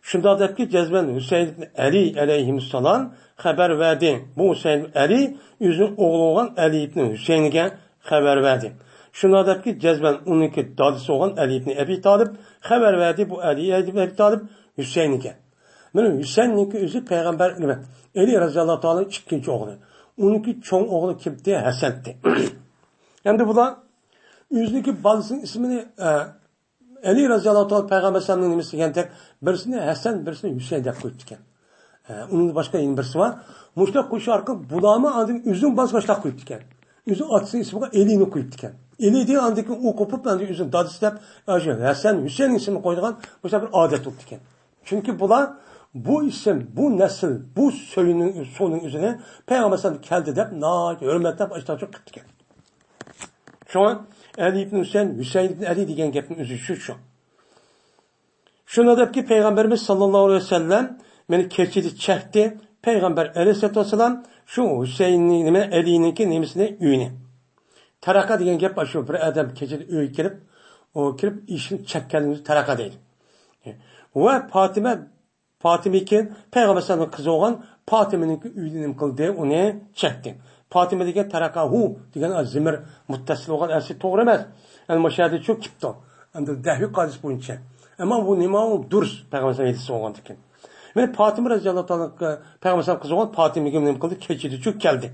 Şunda da ki cezmen Hüseyin İbni Ali aleyhisselam haber verdi. Bu Hüseyin Ali yüzün oğlu olan Ali İbni Hüseyin'e haber verdi. Şunda da ki cezmen onunki dadısı olan Ali İbni Ebi Talib haber verdi. Bu Ali İbni Ebi Talib Hüseyin'e. Benim Hüseyin'inki üzü peygamber Ali radıyallahu ta'ala ikinci oğlu. Onunki çoğun oğlu kimdi? Hasan'dı. Hem de bu da yüzdeki bazısının ismini Ali radıyallahu ta'ala peygamber sallallahu aleyhi ve sellem birisini Hasan, birisini Hüseyin de koydu iken. Onun başka yeni birisi var. Muştak kuşu arka bulağıma andaki üzüm başka koydu iken. Üzüm atsın ismi Eli'ni koydu iken. Eli diye andaki o kopup andaki üzüm dadısı da Hasan, Hüseyin ismini koyduğun başka bir adet oldu iken. Çünkü bu isim, bu nesil, bu sonun üzerine Peygamber sallallahu keldi deyip, hürmetle baştan çok kıttı. Şu an Ali ibn Hüseyin ibn Ali degan gapning o'zi shu. Shuni debki payg'ambarimiz sollallohu alayhi vasallam meni kechida chakdi. Payg'ambar alayhisolatu vasallam shu Husaynning nima Alininki nemisini uyini. Taraqa degan gap shu bir odam kechida uyga kirib ishni chakkanimiz taraqa deydi. Va Fatima'ki payg'ambar sallallohu qizi bo'lgan Fatimaning uyini nima qildi, uni chakdi. Fatima degan taraqahu degan zimir muttassil bo'lgan asli to'g'ri emas. Yani mashhada shu kipto. Endi dahvi qadis bo'yicha. Ammo bu nima u durus payg'ambar sallallohu alayhi vasallam ekan. Men Fatima roziyallohu ta'ala payg'ambar sallallohu qizi bo'lgan Fatimaga nima qildi? Kechida shu keldi.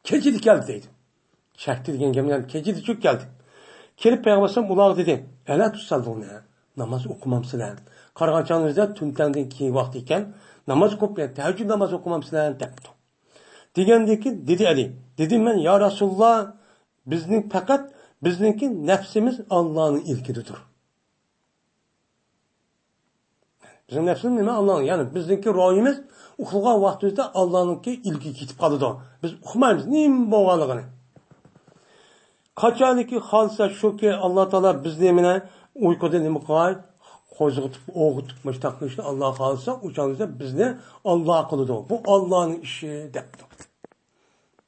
Kechida keldi deydi. Chakdi degan gaplar kechida shu keldi. Kelib payg'ambar sallallohu ular dedi. Ala tusalluna. Namoz o'qimamsizlar. Qarg'achangizda tuntandan keyin vaqt ekan, namoz o'qib, tahajjud namoz o'qimamsizlar debdi. Degandiki dedi Ali. Dedim men ya Rasululloh, bizningki nafsimiz Allohning ilkidir. Bizim nefsimiz nima Allohning, ya'ni bizningki ro'yimiz uxlagan vaqtimizda Allohningki ilki ketib qoladi. Biz uxlamaymiz, nima bo'lganligini. Qachoniki xolsa shuki Alloh taolo bizni mana uyquda nima qo'y, qo'zg'itib, o'g'itib, mushtaq qilishni Alloh xolsa, o'shaningizda bizni Alloh qiladi. Bu Allohning ishi debdi.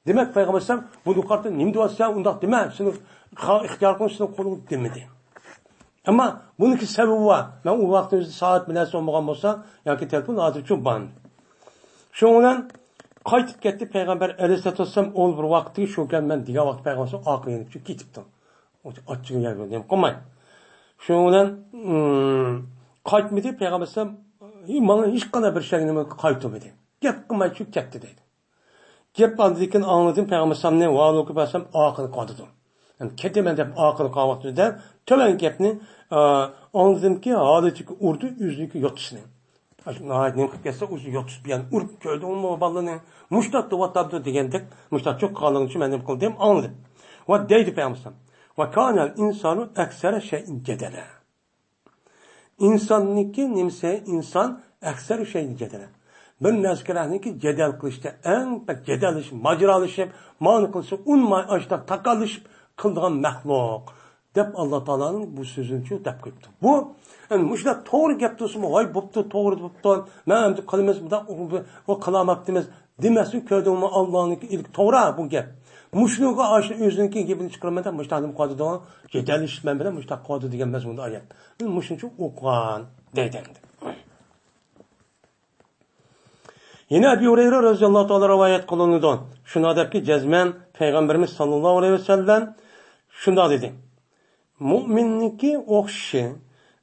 Demak, payg'ambar sollallohu alayhi vasallam buni qarta nima deyapsan, undaq dema, seni ixtiyor qilishni qo'ling demadi. Ammo buniki sababi bor. Men u vaqtimizda soat bilan bo'lmagan bo'lsa, yoki telefon hozircha band. Shuning bilan qaytib ketdi payg'ambar alayhisolatu vasallam o'l bir vaqtga shukan men degan vaqt payg'ambar oqilib ketibdi. Ochchiq yerga dem qolmay. Shuning bilan qaytmadi payg'ambar vasallam mana hech qanday bir shayni qaytmadi. Gap qilmay shu ketdi dedi. Gap aldikin anladım payg'ambar vasallamning va'loqi basam oqil qoldi. Yani ketaman deb oqil qolvaqtida to'lan gapni anladimki hozircha urdi o'ziniki yotisini. Nima qilib kelsa o'zi yotib bilan urib ko'rdi uni balani mushtaq deb degandek mushtaq cho'q qolgan uchun men nima qildim anladim. Va deydi payg'ambar va kana insonu aksara shay'in jadala. İnsanniki nimse inson aksara shay'in jadala. Bir narsalarniki jadal qilishda eng jadalishib, majralishib, ma'ni qilsa unmay ashta taqalishib qildigan mahluq deb Alloh taolaning bu so'zini shu deb qo'yibdi. Bu yani mushlar to'g'ri gap bo'lsa, voy bo'pti, to'g'ri bo'pti. Men endi qilamiz bu qilamoqdimiz demasin ko'rdingmi Allohning ilk to'g'ri bu gap. Mushluga ashni o'ziniki gapini chiqarmada mushtadim qoldi, jadalishman bilan mushtaq qoldi degan mazmunda oyat. Men mushuncha o'qigan deydi. Yine Ebu Hureyre roziyallohu ta'ala rivayet kılındı. Şuna der ki cezmen Peygamberimiz sallallahu aleyhi ve sellem şuna dedi. Müminniki okşi,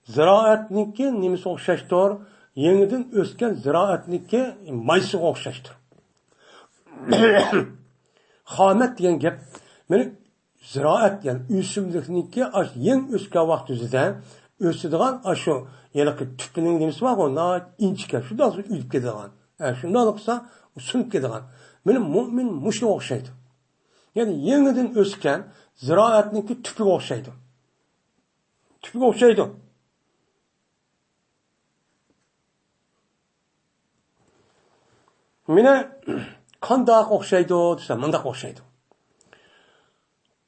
ziraatniki nimisi okşaştır, yeniden ösken ziraatniki maysı okşaştır. Hamet diyen gep, beni ziraat yani üsümlükniki yen ösken vakti üzere, ösüdüğün aşı, yani tüpünün nimisi var o, na inçiken, şuradan sonra ülüp gidiğin. Şundan olursa sünüp gidiğin. Benim mümin muşuna okşaydı. Yani yeniden ösken ziraatniki tüpü okşaydı. Tüpü okşaydı. Mine kandaq okşaydı desem, mandaq okşaydı.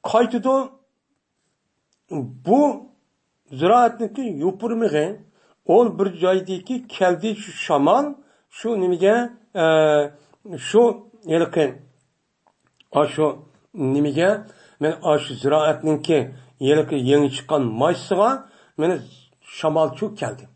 Kaytıdı bu ziraatniki yupurmiği ol bir joydaki keldi şu şamal şu nimige şu yelken şu nimige men şu ziraatninki yelke yeni çıkan maysiga men şamal çok geldi.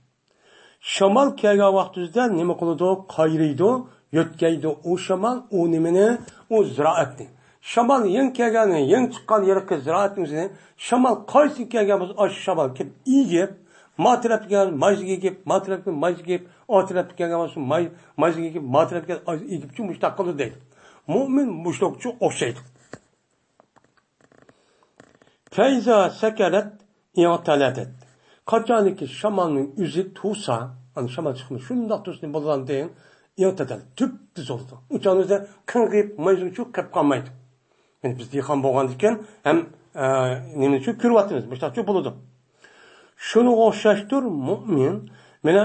Şamal kelgan vaqtida nima qiladi? Qayriydi, yotkaydi o şamal o nimini o ziraatni. Şamal yeni kelgani, yeni çıkan yelke ziraatni şamal qaysi kelgan bo'lsa, aş şamal kelib iyib matrap gel, majga gep, matrap majga otrap kelgan bo'lsa, majga gep, matrap gel, igipchi mushtaq qildi deydi. Mu'min mushtaqchi o'xshaydi. Fayza sakalat i'taladat. Qachoniki shamalning o'zi tusa, ana shamal chiqmi, shundoq tusni bo'lgan deyin, i'tadal tüp tuz oldi. O'chanizda qing'ib, majga cho'q qilib qolmaydi. Yani biz dehqon bo'lgan ekan, ham nima uchun ko'ryapmiz, mushtaqchi bo'ladi. Şunu o'xshashtir mu'min, mena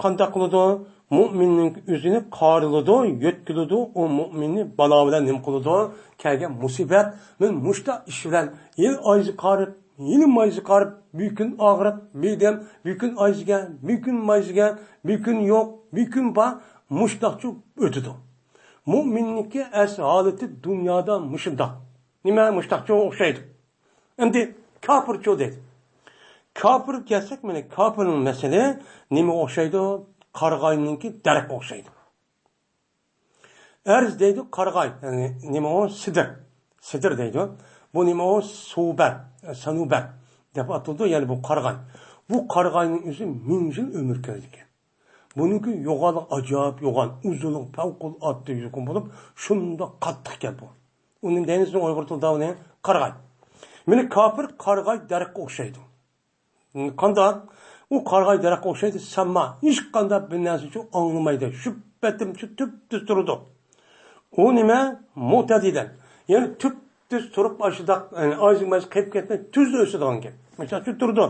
qanday qiladi? Mu'minning o'zini qoriladi, yetkiladi, o mu'minni balo bilan nim qiladi, kelgan musibat, men mushta ish bilan yil oyzi qarib, yil mayzi qarib, bir kun og'rib, bedem, bir kun oyziga, bir kun mayziga, bir kun yo'q, bir kun bor, mushtaqchi o'tidi. Mu'minniki as holati dunyoda mushundoq. Nima mushtaqchi o'xshaydi. Endi kofirchi deydi. Kafir kelsak, mana kafirning masala nima o'xshaydi? Qarg'ayninki darak o'xshaydi. Arz deydi qarg'ay, ya'ni nima o sidr. Sidr deydi. Bu nima o subat, sanubat deb atildi, ya'ni bu qarg'ay. Bu qarg'ayning o'zi 1000 yil umr ko'rdi. Buniki yo'g'ali ajoyib yo'g'on, uzunlik favqulodda yuzqun bo'lib, shunda qattiq gap bu. Uning denizini Uyg'ur tilida uni qarg'ay. Meni kafir qarg'ay darakka o'xshaydi. Qanday? U qarg'ay darakka o'xshaydi, samma hech qanday bir narsa uchun anglamaydi. Shu betim shu tub turdi. U nima? Mo'tadidan. Ya'ni tub turib ashidaq, ya'ni oyzimas qilib ketmay tuz o'sadigan gap. Mana shu turdi.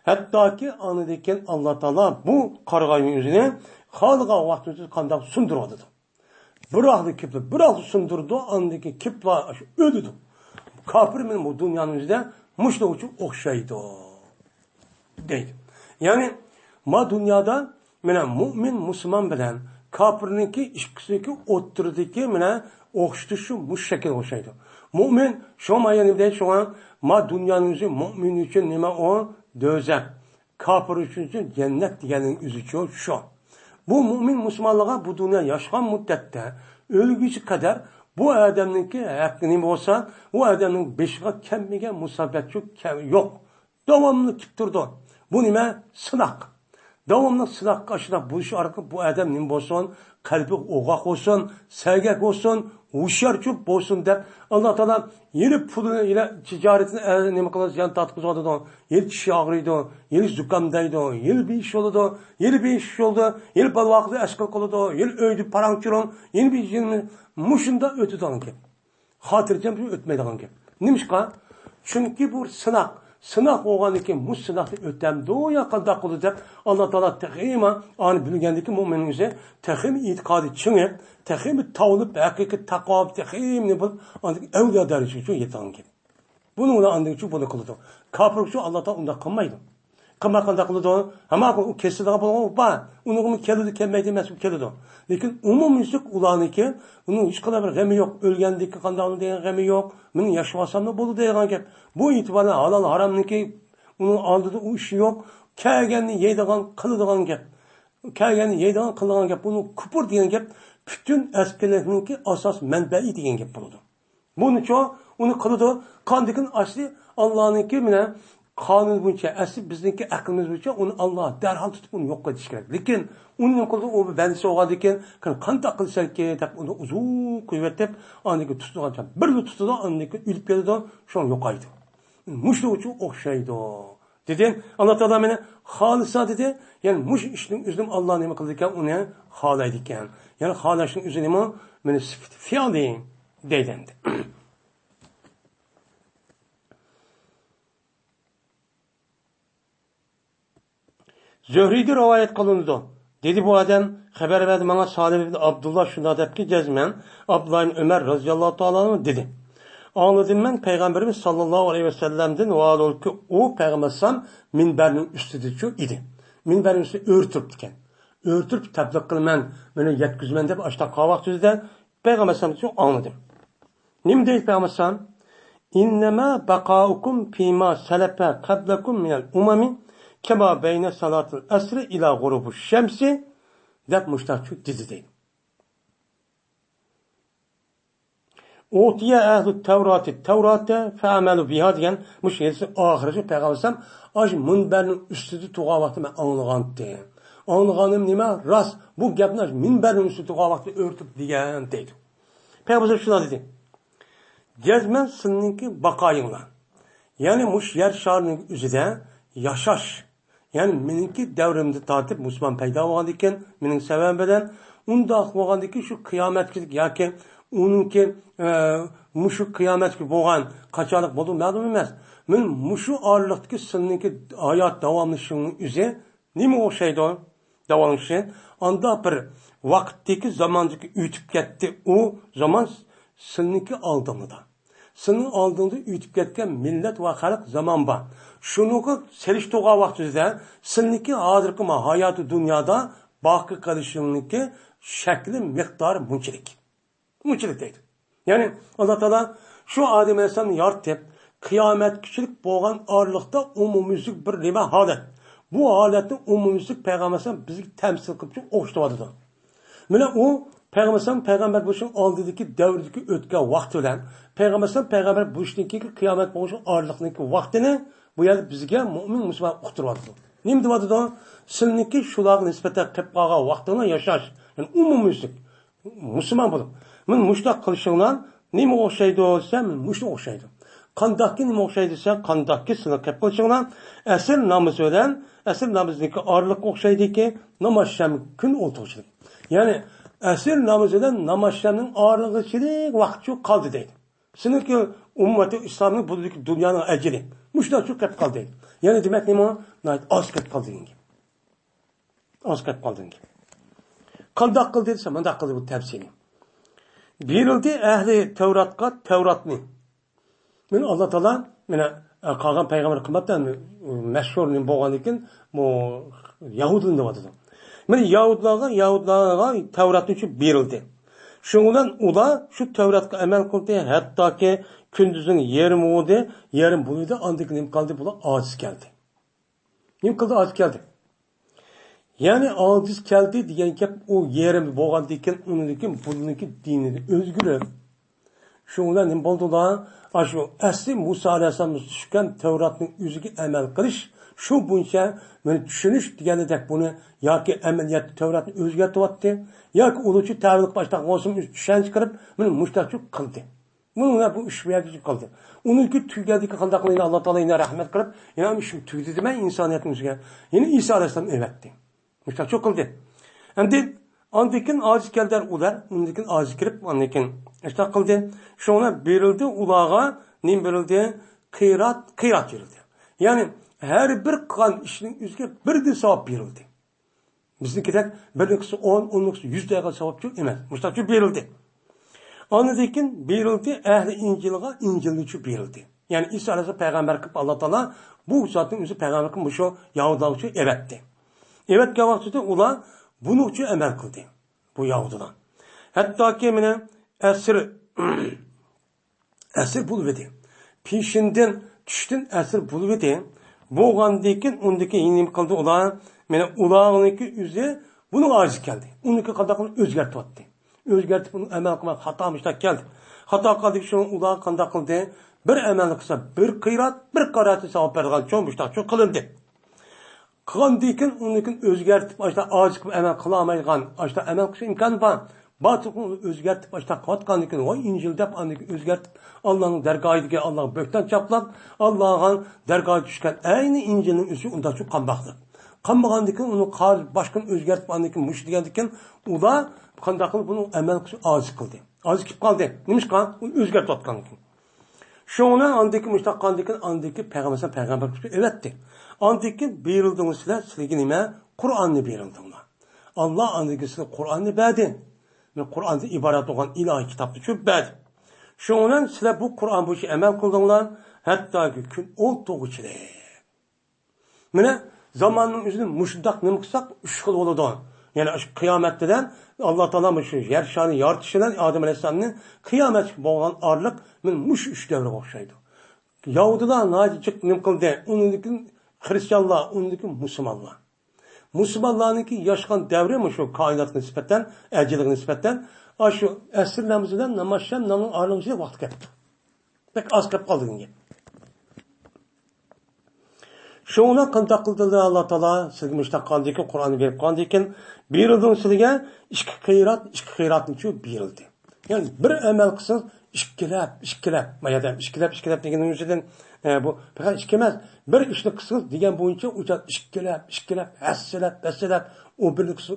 Hattoki anideken Allah Taala bu qarg'ayning o'zini xalqqa vaqtida qanday sundiradi. Biroqli kipli, biroqli sundirdi, andiki kiplar o'ldi. Kafir men bu dunyoning o'zida mushta uchun o'xshaydi. Deydi. Ya'ni ma dunyoda mena mu'min musulmon bilan kafirniki ikkisiki o'ttirdiki mena o'xshatish shu mushakil o'xshaydi. Mu'min shu mayani deydi, shu ma dunyoning o'zi mu'min uchun nima o? Dözak. Kafir uchun cennet degenin üzücü şu. Bu mümin Müslümanlığa bu dünya yaşayan müddette ölgücü kadar bu adamınki hakkını olsa bu adamın beşiğe kemmige musabet yok. Devamlı kiptirdi. Bu nime? Sınak. Devamlı sınak karşıda bu iş arka bu adam nim olsun, kalbi oğak olsun, sevgek olsun, uşarçuk olsun der. Allah Teala yeni pulunu ile ticaretini nime kadar yan tatkızladı. Yeni kişi ağrıydı, yeni zükamdaydı, yeni bir iş oldu, yeni bir iş oldu, yeni balvaklı aşkı oldu, yeni öydü parançırın, yeni bir yeni muşunda ötüdü ki. Hatırlayacağım bir ötmeydi ki. Neymiş ka? Çünkü bu sınak. Sınak oğanıki bu sınakta ötem doğuya kadar kılı dep Allah Teala tehima anı bilgendeki mümininize tehim itikadı çınıp tehim tavılıp hakiki takvab tehim ne bul andık evliya derisi için yetan gibi. Bunu ona andık için bunu kılıdı. Kafir şu Allah Teala onda kılmaydı. Kılmak kadar kılıdı. Ama o kesildiği bu ba. Onu kelidi kemmeydi mesul kelidi. Lakin umumizlik ulanıki onun hiç kadar bir gemi yok. Ölgendeki kandağını diyen gemi yok. Bunun yaşamasam da bolu diyen gemi. Bu itibarla halal haramniki onun aldığı o işi yok. Kâgenni yeydiğen kılıdığan gep. Kâgenni yeydiğen kılıdığan gep. Bunu kupur diyen gep. Bütün eskilerindeki asas menbe'i diyen gep buludu. Bunun için onu kılıdı. Kandikin asli Allah'ınki bile kanun boyunca asli bizdeki aklımız boyunca onu Allah derhal tutup onu yok ediş gerek. Lakin onun kılıdı o bendisi oğadı iken kantak kılsak ki onu uzun kuvvetip andaki tutuğan bir tutuğu andaki ülüp geldi şu an yok aydı. Muşlu uçu okşaydı. Dedi Allah Teala bana halisa dedi. Yani muş işin üzüm Allah'ın nime kıldıkken onu halaydıkken. Yani halaşın üzerine beni fiyali deydendi. Zöhriydi rivayet kılındı. Dedi bu adam haber verdi bana Salim ibn Abdullah şunda dep ki cezmen Abdullah ibn Ömer radıyallahu ta'ala dedi. Anladım ben Peygamberimiz sallallahu aleyhi ve sellem'den vaad ol ki o Peygamber'sam minberinin üstüdeki idi. Minberin üstü örtüp diken. Örtüp tebliğ kılmen, beni yetkizmen de açta kavak sözde Peygamber'sam için anladım. Nim değil Peygamber'sam? İnnemâ bekâukum fîmâ selepe kablekum minel umami kema beyne salatul esri ila gurubu şemsi dep müştahçı dizi değil. Utiye ehlu tevrate fe'amelu biha diyen müşahidesi ahireci Peygambersem aj minberinin üstüdü tuğa vakti ben anlığan diyen. Anlığanım nime? Rast bu gapni minberinin üstüdü tuğa vakti örtüp diyen deydi. Peygamber şuna dedi. Cezmen sınınki bakayınla. Yani muş yer şarının üzerinde yaşaş. Yani meninki devrimde tartip Müslüman peyda olgandı iken menin sebebeden unda olgandaki şu kıyametçilik yaki onunki muşu kıyametçi boğan kaçalık buldu ma'lum emas. Men muşu ağırlıktaki sınınki hayat davamlışının üzerinde nime o şeydi o? Davamlışı. anda bir vaqtdagi zamondagi o'tib ketdi. U zaman sizniki oldingda. Sizning oldingda o'tib ketgan millat va xalq zaman bor. Shuniga selishtirgan vaqtida sizniki hozirgi hayoti dunyoda boqi qilishingniki shakli miqdori bunchalik. Bunchalik deydi. Ya'ni Alloh taolo shu Odam alayhisalomni yaratib, qiyomatchilik bo'lgan orliqda umumiylik bir nima holat. Bu holatni umumiylik payg'ambar bizga tamsil qilib o'xshatadi. Mana u payg'ambar bo'lishning oldidagi davrdagi o'tgan vaqt bilan payg'ambar bo'lishdagi qiyomat bo'lishi orliqniki vaqtini bu yerda bizga mo'min musulmon uqtiryapti. Nima deyapti? Sizniki shularga nisbatan qilib qolgan vaqtini yashash, ya'ni umumiylik musulmon bo'lib. Men mushtaq qilishinglar nima o'xshaydi desa, men mushta o'xshaydi. Qandaqki nima o'xshaydi desa, qandaqki sizlar qilib qilishinglar asr namoz bilan asr namozniki orliq o'xshaydiki, namoz sham kun o'ltirishlik. Ya'ni asr namoz bilan namoz shamning orlig'ichilik vaqt shu qoldi deydi. Sizniki ummati islomning bu dunyoning ajri. Mushta shu qilib qoldi. Ya'ni demak nima? Oz qilib qoldi. Oz qilib qoldi. Qandaq qildi desa, mundaq qildi bu tafsili. Berildi ahli Tevratga Tevratni. Men Alloh taolo meni qolgan payg'ambar qilmabdan mashhurning bo'lganikin bu Yahudlar deyapti. Men Yahudlarga Tevratni uchun berildi. Shundan ular shu Tevratga amal qildi, hattoki kunduzning yarmi bo'ldi, yarim bo'ldi, andik nim qoldi, bular ojiz keldi. Nim qildi, ojiz keldi. Ya'ni ojiz keldi degan gap u yarim bo'lgandikin, unikin buniki dinini o'zgarib. Shundan nim bo'ldilar? Shu asli Musa alayhisalom tushgan Tevratning o'ziga amal qilish, shu bo'yicha meni tushunish deganidek buni yoki amaliyat Tevratni o'zgartiryapti, yoki uluchi ta'villik boshdan o'zim tushunch qilib, meni mushtaqlik qildi. Buni bu ish yo'qchi qildi. Uniki tugadiki qanday qildi Alloh taolo ina rahmat qilib, yana shu tugdi dema insoniyatning o'ziga. Ya'ni Isa alayhisalom evatdi. Mushtaqlik qildi. Endi ondikin ojiz keldilar ular, undikin ojiz kirib, ondikin ishta qildi. Shuna berildi ularga, nim berildi? Qirat berildi. Ya'ni her bir qilgan ishning o'ziga birdi savob berildi. Biznikidek birnikisi 10, 10nikisi 100 daqiqa savob yo'q emas. Mushtaqlik berildi. Ondikin berildi ahli Injilga Injilni uchun berildi. Ya'ni Isa alayhisalom payg'ambar qilib Alloh taolo bu zotning o'zi payg'ambar qilib shu Yahudilar uchun evatdi. Evatgan vaqtida ular buni uchun amal qildi. Bu Yahudilar. Hattoki meni asr bo'ldi. Peshindan tushdan asr bo'ldi. Bo'lgandan undaki nima qildi ular? Meni ularniki o'zi buni ojiz keldi. Uniki qanday qilib o'zgartirdi. O'zgartib uni amal qilmay xato mishta keldi. Xato qildi shu ular qanday qildi? Bir amal qilsa bir qirat, bir qarati savob bergan cho'ng mishta qilindi. Qilgandan uniki o'zgartib ashta ojiz qilib amal qila olmaydigan, ashta amal qilish imkoni bor. Batıqni o'zgartib ashta qotgandan keyin voy Injil deb andiki o'zgartib Allohning dargohiga Alloh bo'kdan chaplab Allohning dargohiga tushgan ayni Injilning o'zi unda shu qanbaqdir. Qanmagandan keyin uni boshqa o'zgartib andiki mush degandan keyin ular qanday qilib buni amal qilish ojiz qildi. Ojiz qilib qoldi. Nimishqa uni o'zgartayotgandan keyin. Shuni andiki mushtaqandan keyin andiki payg'ambar evatdi. Andiki berildingiz sizlarga nima? Qur'onni berildinglar. Alloh andiki sizga Qur'onni berdi. Men Qur'onda iborat bo'lgan ilohiy kitobni tushib berdi. Shundan sizlar bu Qur'on bo'yicha amal qildinglar, hattoki kun o'tug'ichilik. Mana zamonning o'zini mushundaq nima qilsak 3 xil bo'ladi. Ya'ni shu qiyomatdan Alloh taolo shu yer shani yoritishidan Odam alayhisalomning qiyomat bo'lgan orliq men mush 3 davrga o'xshaydi. Yahudilar nojiq nima qildi? Uningki xristianlar, uningki musulmonlar. Musulmonlarniki yaşagan davri shu koinotga nisbatan, ajliga nisbatan shu asr namozidan namozsham namning orlig'iga vaqt ketdi. Pek oz qolib qoldi bunga. Shuni qanday qildi Alloh taolo sizga mushtaqandiki Qur'onni berib qoldikin, berildi sizga 2 qiratni uchun berildi. Ya'ni bir amal qilsangiz ikkilab, mayada ikkilab degan o'zidan bu faqat ikki emas, bir ishni qilsangiz degan bo'yicha o'cha ikkilab, hassalab, o birlikisi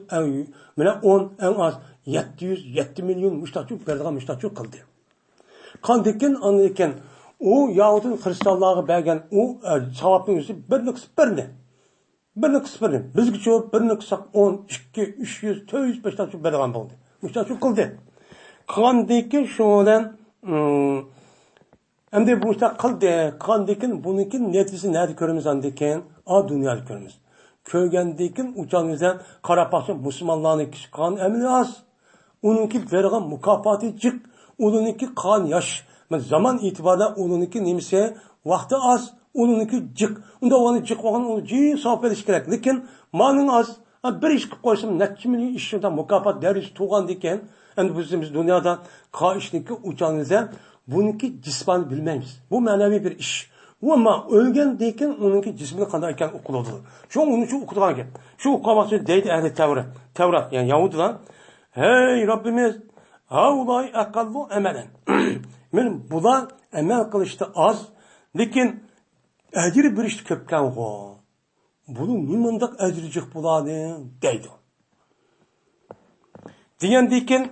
mana 10 eng oz 7 million mushtaqlik beradigan mushtaqlik qildi. Qandikin andikin u Yahudin xristianlarga bergan u savobning o'zi birlikisi birni. Birini qısmını, bizga çoğup birini qısak 10, 2, 300, 400, 500 şu bergan oldu. Müştah şu kıldı. Kılandaki şundan, hem de bu müştah kıldı. Kılandaki bununki neticesi nerede görürüz andayken? Dünyada görürüz. Köygendeki uçağımızdan Karapakçı Müslümanların kişi kan emri az. Onunki vergan mukafatı cık. Onunki kan yaş. Zaman itibarıyla onunki nemisi vakti az. Onunki cık. Onda onu cık vagan onu cık sohbet ediş gerek. Lekin malın az. Bir iş kıp koysam neçe milyon işinden mukafat derisi tuğan diken. Yani biz dünyada ka işindeki uçağımızdan bununki cismanı bilmeyiz. Bu manevi bir iş. Ama ölgen deyken onunki cismini kandarken okuladı. Şu onun için okuduğun gibi. Şu okuması deydi ehli Tevrat. Tevrat yani Yahudiler. Hey Rabbimiz haulay akallu emelen. Men bular emel kılıştı az. Lekin ecri bir iş köpken o. Bunu nimandak ecricik buladı deydi. Diyen deyken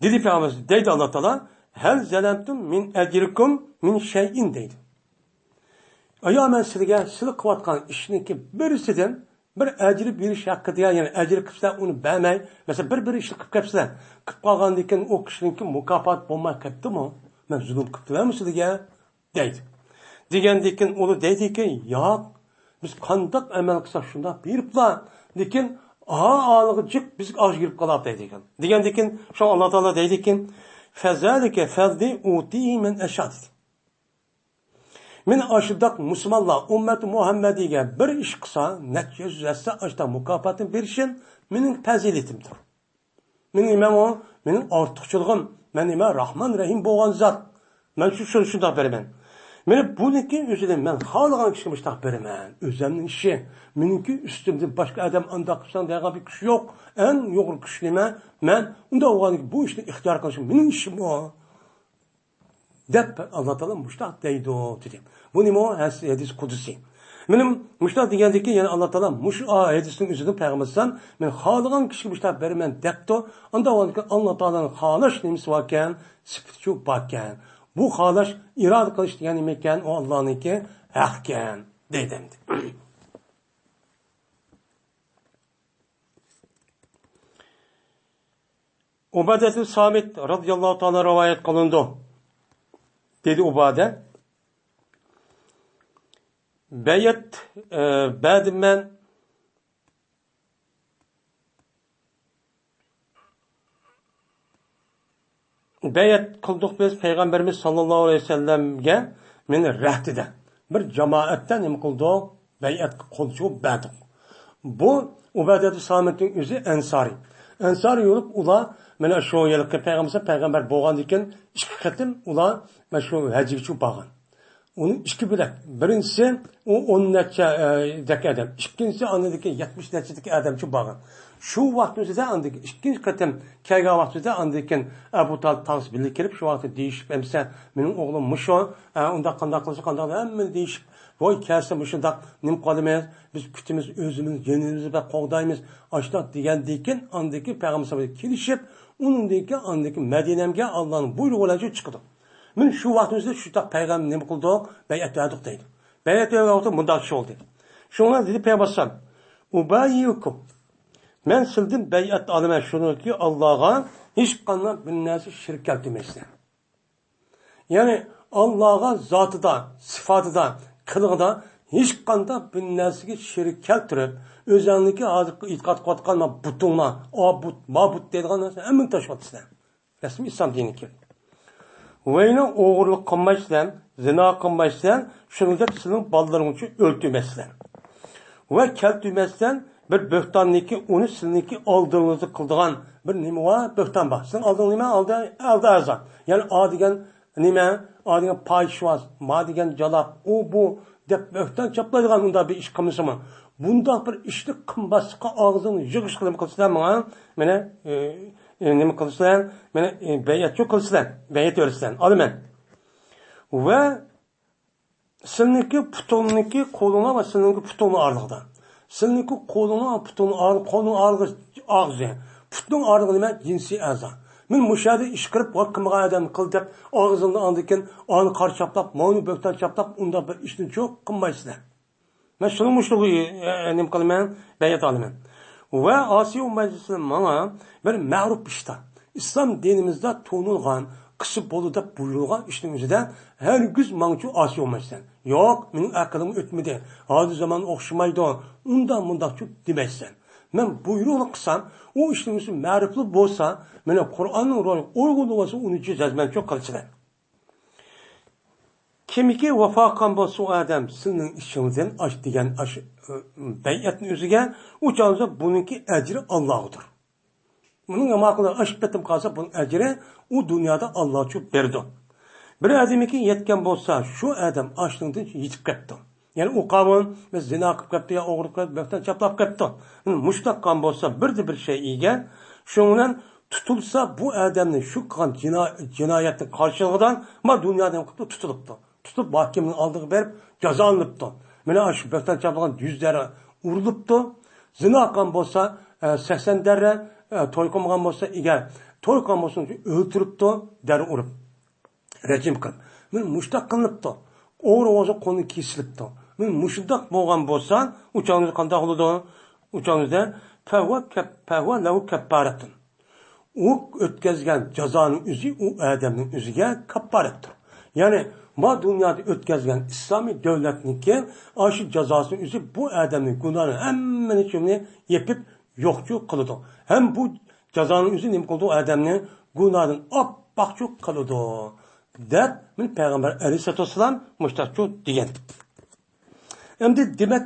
dedi Peygamber deydi Allah Teala. Hel zelemtum min ecrikum min şeyin deydi. Aya men sizge silik kıvatkan işinki birisinden bir ecri bir iş hakkı diye yani ecri kıpsa onu beğenmey. Mesela bir iş kıp kapsa kıp kalgan diken o kişininki mukafat bulmak kaptı mı? Men zulüm kıptılar mı sizge? Deydi. Diyen diken onu deydi ki ya biz kandak emel kısa şunda bir plan diken ağalıcık biz az girip kalap deydi. Diyen diken şu Allah Teala deydi ki فَذَٰلِكَ فَرْدِ اُوْتِهِ مَنْ اَشَادِ Men aşıdak Müslümanlar ümmeti Muhammedi'ye bir iş kısa netice düzelse aşıda mukafatın bir işin benim faziletimdir. Benim imam o, benim artıkçılığım, benim imam Rahman Rahim boğan zat. Ben şu da vermem. Benim bununki üzerinde ben halıgan kişiymiş da vermem. Özlemnin işi. Benimki üstümde başka adam andakıştan dayağı bir kişi yok. En yoğun kişiliğime ben onda oğlan bu işte ihtiyar kılışım. Benim işim o. Dep Allah Teala müştah deydi o dedim. Bu ne o? Hadis kudusi. Benim müştah diyendeki yani Allah Teala hadisin üzerinde peygambersen ben halıgan kişi müştah vermem depti. Onda Allah Teala'nın halaş nemisi varken sıfıtçı bakken. Bu halaş irade kılış yani mekan o Allah'ınki hakken dedim. Ubadetül Samit radıyallahu ta'ala rivayet kılındı. Dedi Ubade. Beyet ben beyet kıldık biz Peygamberimiz sallallahu aleyhi ve sellem'ge meni rehtide. Bir cemaatten im kıldık beyet kıldık bedik. Bu Ubadetül Samit'in özü Ensari. Ensari olup ula meni şu yılki Peygamber boğan diken iki katım ula şu hacı için bağın. Onun iki bilek. Birincisi o 10 neçedeki adam. İkincisi anladaki 70 neçedeki adam için bağın. Şu vaktimizde andaki ikinci katım kayga vaktimizde andaki Ebu Talib tanış birlik gelip şu vakti değişip emse benim oğlum Muşo onda kandak kılsa kandak hemen değişip voy kerse Muşo'da nim kalmayız biz kütümüz özümüz yenimizi ve kovdayımız açtık diyen diken andaki Peygamber'e kilişip onun deki andaki Medine'mge Allah'ın buyruğu olacak çıktı. Men şu vaktimizde şu da Peygamber ne kıldı? Beyat verdik deydi. Beyat verdik mundaq şey oldu. Şuna dedi Peygamber ubayyukum men sildim beyat alıma şunu ki Allah'a hiç qanday bir narsa şirk keltirmesine. Yani Allah'a zatıda, sıfatıda, kılığında hiç qanday bir narsaga şirk keltirib, özünlüki hazır itiqad qatqanma butunla, abut, mabut deydigan narsa hemen taşıvatısın. Resmi İslam dini ki. Veyni oğurluk qilmasdan, zina qilmasdan, shuningdek sizning bolalaringiz uchun o'ltirmasdan. Va keltirmasdan bir bo'htonniki uni sizniki oldingizda qildigan bir nima va bo'hton bor. Sizning oldingiz nima? Oldi azon. Ya'ni o degan nima? O degan payshvoz, ma degan jalob, u bu deb bo'hton chaplaydigan unda bir ish qilmasimi? Bunda bir ishni qilmaslikqa og'zini yig'ish qilib qilsizlar, mana nima qilsizlar? Mana bayat qilsizlar, bayat o'risidan olaman. Va sizniki putungniki qo'lingga va sizniki putungni orlig'idan. Sizniki qo'lingga va putungni qo'lning og'zi. Putning orlig'i nima? Jinsiy a'zo. Men mushadi ish qilib qilmagan odam qil deb og'zimni oldikin, oni qarchaplab, mo'ni bo'ktan chaplab, unda bir ishni yo'q qilmaysizlar. Men şunu muşluğu nim kılman, bayat alıman. Ve Asiya Meclisi'nin bana bir ma'ruf işte. İslam dinimizde tonulgan, kısı boluda buyurulgan işlemizde her güz mançu Asiya Meclisi'den. Yok, benim aklım ötmedi. Hadi zaman okşamaydı. Ondan bundan çok demezsen. Ben buyruğunu kısam, o işlemisi ma'ruflu bolsa, bana Kur'an'ın rolü uygulaması onu çizeceğiz. Ben çok kalıcılar. Kimiki vafakan bolsa o adam sizin işinizden aş degen beyatın özüge uçağınızda bununki ecri Allah'ıdır. Bunun amakına aşk betim kalsa bunun ecri o dünyada Allah çok berdi. Bir adamiki yetken bolsa şu adam aşlığından yitip ketdi. Yani o kavun ve zina kıp ketdi ya oğurluk ketdi, bökten çaplap ketdi. Muştakkan bolsa bir şey iyigen şundan tutulsa bu adamın şu kan cinayetin karşılığından ma dünyadan tutuluptu. Tutup mahkemenin aldığı verip cezalanıptı. Mene aşı bökten çaplagan yüzleri uruluptu. Zina akan bolsa 80 derre, toy kılmagan bolsa eğer toy kılmagan bolsa öldürüptü, der urup. Rejim kılıp. Men muştak kılıptı. Oğru oğuzun konu kesilipti. Men muştak boğan bolsa uçağınızda kanda oldu. Uçağınızda pehva lahu kepparettin. O ötkazgan cezanın üzü o adamın üzüge kapparettir. Yani ma dünyada ötkazgan İslami devletniki aşı cezasının üzü bu adamın günahını hemen içimini yapıp yokçu kılıdı. Hem bu cezanın üzü nim kıldı adamın günahını apbakçu kılıdı. Dep min Peygamber Aleyhisselatü Vesselam müştakçu diyen. Hem de demek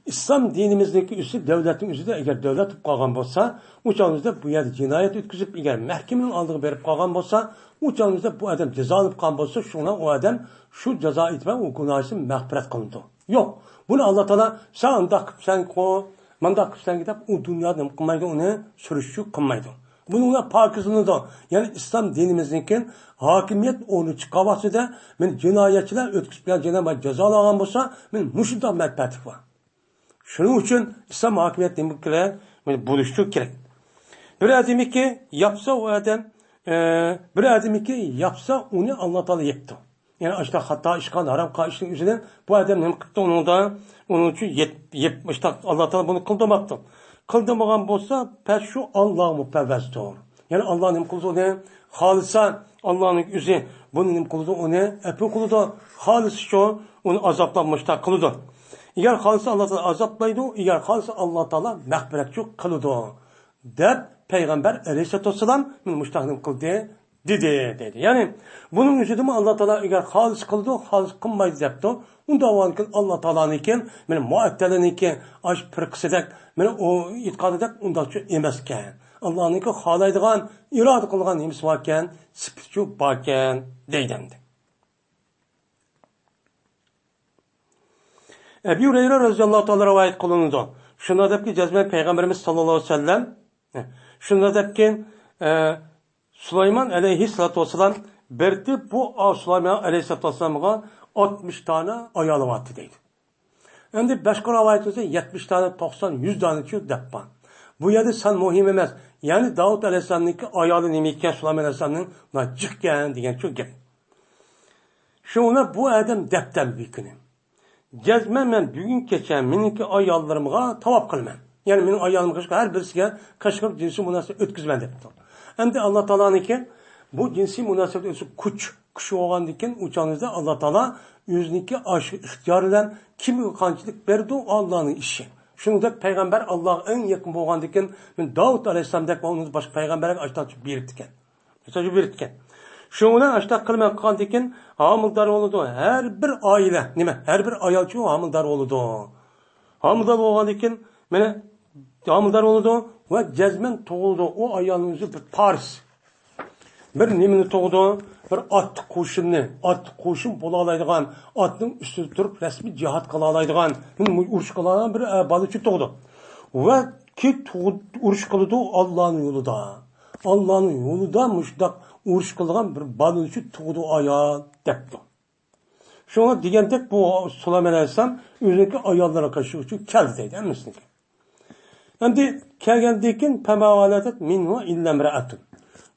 İslam dinimizdeki üstü devletin üstü de eğer devlet tutup kalgan bolsa, uçağınızda bu yerde cinayet ötküzüp eğer mahkemenin aldığı verip kalgan bolsa, uçağınızda bu adam ceza alıp kalgan bolsa, şuna o adam şu ceza itmen o günahısını mağfiret kılındı. Yok. Bunu Allah Teala sen ko, mandak sen gidip o dünyada kılmaydı onu sürüşçü kılmaydı. Bununla pakizliğini da yani İslam dinimizdeki hakimiyet onu çıkavası da men cinayetçiler ötküzüp cinayet cezalagan bolsa men muşunda menfaati var. Şunun için İslam hakimiyet demekle buluştuk gerek. Bir adamı ki yapsa o adam, bir adamı ki yapsa onu Allah Teala yaptı. Yani işte hatta işkan haram kaçtığın üzerine bu adam hem kıttı onun için işte Allah Teala bunu kıldırmaktı. Kıldırmagan bolsa pes şu Allah'ın pervestir. Yani Allah'ın hem kıldı onu halisa Allah'ın üzü bunun hem kıldı onu epi kıldı halis şu onu azaplanmışta kıldı. Eğer halisa Allah Teala azaplaydı, eğer halisa Allah Teala mağfiretçi kıldı. Dep Peygamber Aleyhisselatü Vesselam müştahnim kıldı dedi. Yani bunun üzerinde mi Allah Teala eğer halis kıldı, halis kılmaydı depti. Onda varken Allah Teala'nın iken, benim muaddelerin iken, aş pırkısadak, benim o itkadadak onda şu emesken. Allah'ın iken halaydıgan, irade kılgan emis varken, sıpıçı varken deydemdi. Ebu Hureyre radıyallahu ta'ala rivayet kılındı. Şunda dep ki cezmen Peygamberimiz sallallahu aleyhi ve sellem şunda dep ki Süleyman aleyhissalatu vesselam berdi bu Süleyman aleyhissalatu vesselam'a 60 tane ayalı vardı deydi. Endi başka rivayetimizde 70 tane 90 100 tane şu deppan. Bu yerde sen muhim emas. Yani Davud aleyhisselam'daki ayalı nemeyken Süleyman aleyhisselam'ın cıkken diyen şu gep. Şuna bu adam depten büyükünü. Cezmen men bugün geçen meniki ayallarımga tavap kılman. Yani menin ayalım kaşık her birisiga kaşık cinsi münasebet ötküzmen depti. Endi Allah Teala'nınki bu cinsi münasebet ötküzüp kuşu olgan diken uçağınızda Allah Teala yüzniki aşı ihtiyarıyla kimi kançılık berdi Allah'ın işi. Şunu da peygamber Allah'a en yakın olgan diken men Davud aleyhisselam'daki onun başka peygamber'e açtan biriktiken. Şundan açta kılmak kaldı ki hamildar oldu. Her bir aile, her bir ayalçı hamildar oldu. Hamildar oldu ki mene hamildar oldu ve cezmen toğuldu. O ayalın yüzü bir Paris. Bir nemini toğuldu. Bir at koşun bulalaydıgan, atın üstü durup resmi cihat kılalaydıgan, uruş kılalaydıgan bir balıkçı toğuldu. Ve ki uruş kılıdı Allah'ın yolunda. Allah'ın yolunda müştak uruş kılgan bir balıkçı tuğdu ayağı depti. Şuna digendek bu Süleyman Aleyhisselam üzerindeki ayallara karşı için keldi deydi. Eminsin ki. Hem kelgendekin pemavaletet minhu illemre'atun.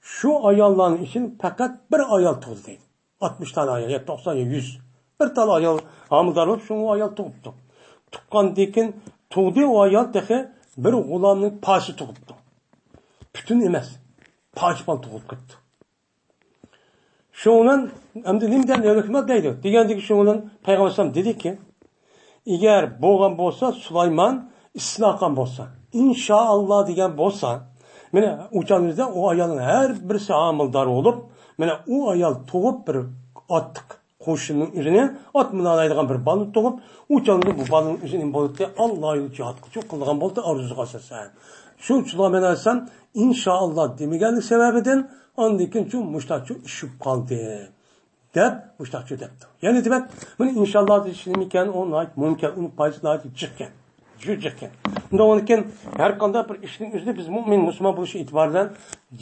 Şu ayalların için fakat bir ayal tuğdu deydi. 60 tane ayal, 90 ya 100. Bir tane ayal hamıldar olup şunu ayal tuğdu. tuqqandan keyin tug'di u ayol bir g'ulomning pashi tug'ibdi. Butun emas, pachpal tug'ib ketdi. Şundan endi nimdan hikmat deydi. Degandiki şundan Payg'ambar sollallohu dediki, agar bo'lgan bo'lsa Sulaymon isloqan bo'lsa, inshaalloh degan bo'lsa, mana o'chanimizda u ayolning har birisi amildor bo'lib, mana u ayol tug'ib bir otliq qo'shinning o'zini ot minalaydigan bir bola tug'ib, o'chanimizda bu bolaning o'zini bo'ldi, Alloh yo'l jihad qilgan bo'ldi, orzuga asosan. Shu Sulaymon alayhisalom inshaalloh demaganlik sababidan ondan shu mushtaqchi ishib qoldi deb mushtaqchi debdi. Ya'ni demak, buni inshaalloh deyishim ekan, o'nay mumkin, uni payslari chiqqan. Jujiqqan. Undan keyin har qanday bir ishning o'zida biz mu'min musulmon bo'lish e'tibordan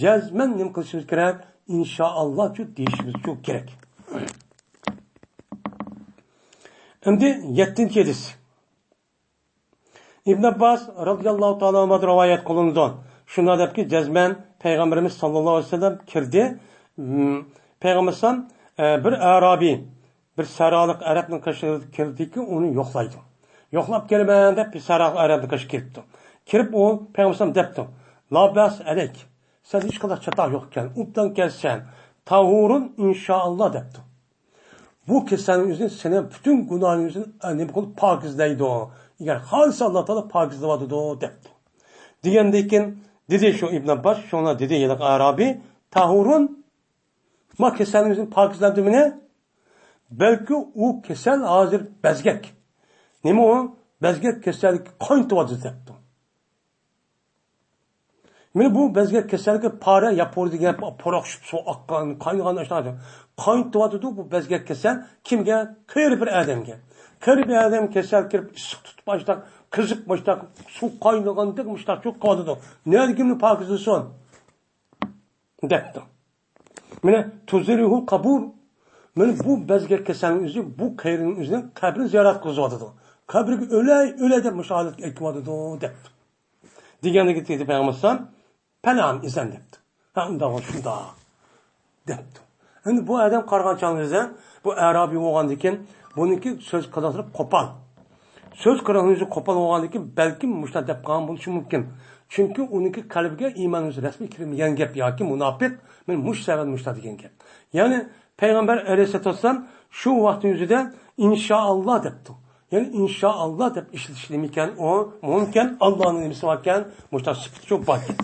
jazman nim qilishimiz kerak, inshaalloh shu deyishimiz kerak. Endi 7-hadis. İbn Abbas radhiyallohu ta'ala anhu rivoyat qilindi. Shunda debki, jazman Peygamberimiz sallallohu aleyhi ve sellem kirdi. Peygamberimiz bir Arabi, bir saraliq Arabning qashig'iga kirdiki, uni yo'qlaydi. Yo'qlab kelman deb bir saraliq Arabning qashig'iga kirdi. Kirib u Peygamberimiz debdi: "La bas alek. Sen hech qanday chata yo'q ekan. Ubdan kelsan, tahurun inshaalloh" debdi. Bu kesanning o'zini seni butun gunohingizdan nima qilib pokizlaydi. Agar xolis Alloh taolo pokizlaydi debdi. Degandan keyin dedi şu İbn Abbas, şuna dedi yedek Arabi, tahurun ma kesalimizin pakizlandı mı ne? Belki o kesel hazır bezgek. Ne mi o? Bezgek keselik kayntıvadı depti. Mene bu bezgek keselik para yapıyordu diye porakşıp su akkan, kaynagan aşağıda. Kayntıvadı bu bezgek kesel kimge? Kıyır bir adamge. Kıyır bir adam kesel kirip ısık tutup başlar. Kızık başlar, su kaynagan dıkmışlar, çok kadıdı. Nerede kimini pakizlısın? Depti. Mene tuzirihu kabur. Mene bu bezgek kesenin yüzü, bu kayırın yüzünden kabrini ziyaret kızıvadıdı. Kabri öyle de müşahadet ekvadıdı depti. Diyende gittiydi Peygamber'den, penam izlen depti. Ha onda var şunda depti. Şimdi bu adam kargançanlığı bu Arabi oğan diken, bununki söz kazanırıp kopal. Söz kıranınızı kopal oğandı ki belki müştah depkan buluşu mümkün. Çünkü onunki kalbine imanınızı resmi kirmeyen gep ya ki münafık, ben müştah degen gep. Yani Peygamber aleyhisselatü vesselam şu vaktin yüzüde inşaallah depti. Yani inşaallah dep işletişliyken o mümkün Allah'ın emrisi varken müştah sıkıntı çok bakın.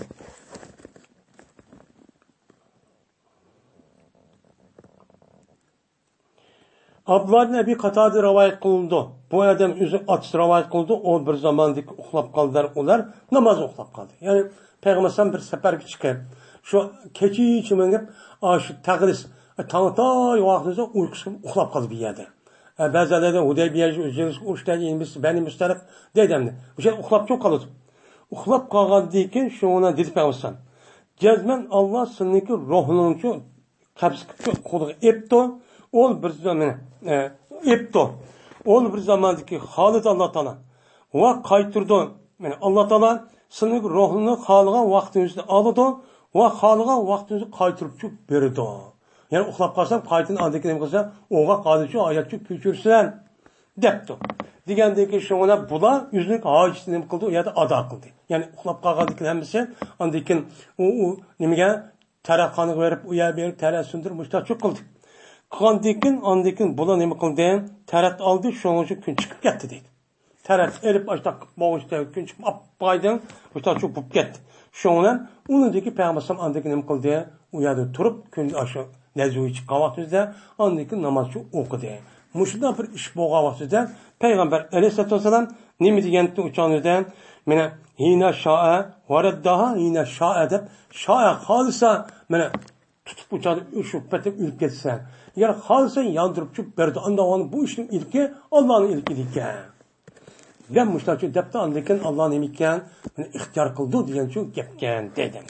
Abdullah ibn Abi Katade rivayet kılındı. Bu adam üzü açtı rivayet kılındı. O bir zamandaki uxlap kaldılar onlar. Namaz uxlap kaldı. Yani Peygamber'den bir seferge çıkıp şu keçi içimengep aşı tağris tanıtay vaxtında uykusu uxlap kaldı bir yerde. Bazıları da Hudeybiye üzeriniz uçtan inmiş benim müsterek dedemdi. Bu şey uxlap çok kaldı. Uxlap kalgandan keyin şuna dedi Peygamber. Cezmen Allah sınıkı ruhunun şu kapısı kolu epto ol bir zaman epto ol bir zamandaki Halid Allah Teala ve kaytırdı. Yani Allah Teala sınık ruhunu halığa vaxtınızda aldı ve halığa vaxtınızda kaytırıp çok berdi. Yani uxlap kalsam kaytın andaki ne kılsa oğa kalıcı ayakçı püçürsen depti. Degandeki şuna bula yüzlük hacısını ne kıldı ya da ada kıldı. Yani uxlap kalgandıkın hemisi andaki o nimege tarakanı verip uya berip tara sündürmüşler çok kıldı. Kandikin andikin bula nima qildi? Tarat aldı, şoňa gün chiqib ketdi deydi. Tarat erip açtaq boğuşda gün chiqib apaydan, o'sha çok bup ketdi. Şoňa unundaki Peygamber andikin nima qildi? U yerda turib gün aşağı nazuy chiqqan vaqtida andikin namazı o'qidi. Mushunda bir ish bo'lgan vaqtida Peygamber alayhisolatu vasallam nima degandi o'chanida? Mena hina sha'a waraddaha hina sha'a deb sha'a xolisa mena tutup uçadı şu petip ülk etsen. Yani halsen yandırıp çıp berdi. Andan bu işin ilki Allah'ın ilki diken. Ben müştahçı depte andayken Allah'ın emikken ihtiyar kıldı diyen şu gepken dedim.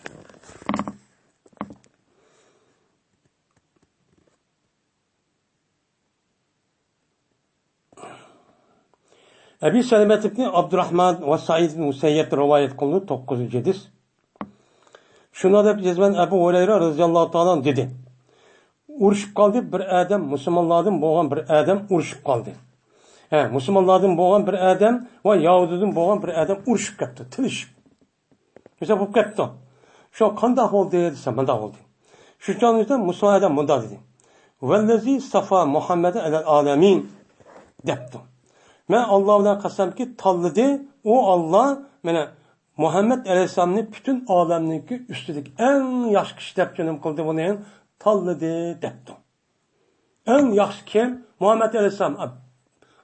Ebi Selemet ibn Abdurrahman ve Said ibn Musayyep rivayet kıldı 9. hadis. Şuna da cezmen Ebu Hureyre radıyallahu ta'ala dedi. Uruşup kaldı bir adam, Müslümanlardan boğan bir adam uruşup kaldı. Müslümanlardan boğan bir adam ve Yahudiden boğan bir adam uruşup gitti, tilişip. Mesela bu gitti. Şu kandak oldu desem, kandak oldu. Şu canlıda Müslüman adam bunda dedi. Vellezi safa Muhammed'e elel alemin depti. Ben Allah'dan kasem ki tanıdı, o Allah bana Muhammed Aleyhisselam'ın bütün alemdeki üstelik en yaxşı kişi depçenim kıldı bunu tanıdı depti. En yaxşı kim? Muhammed Aleyhisselam.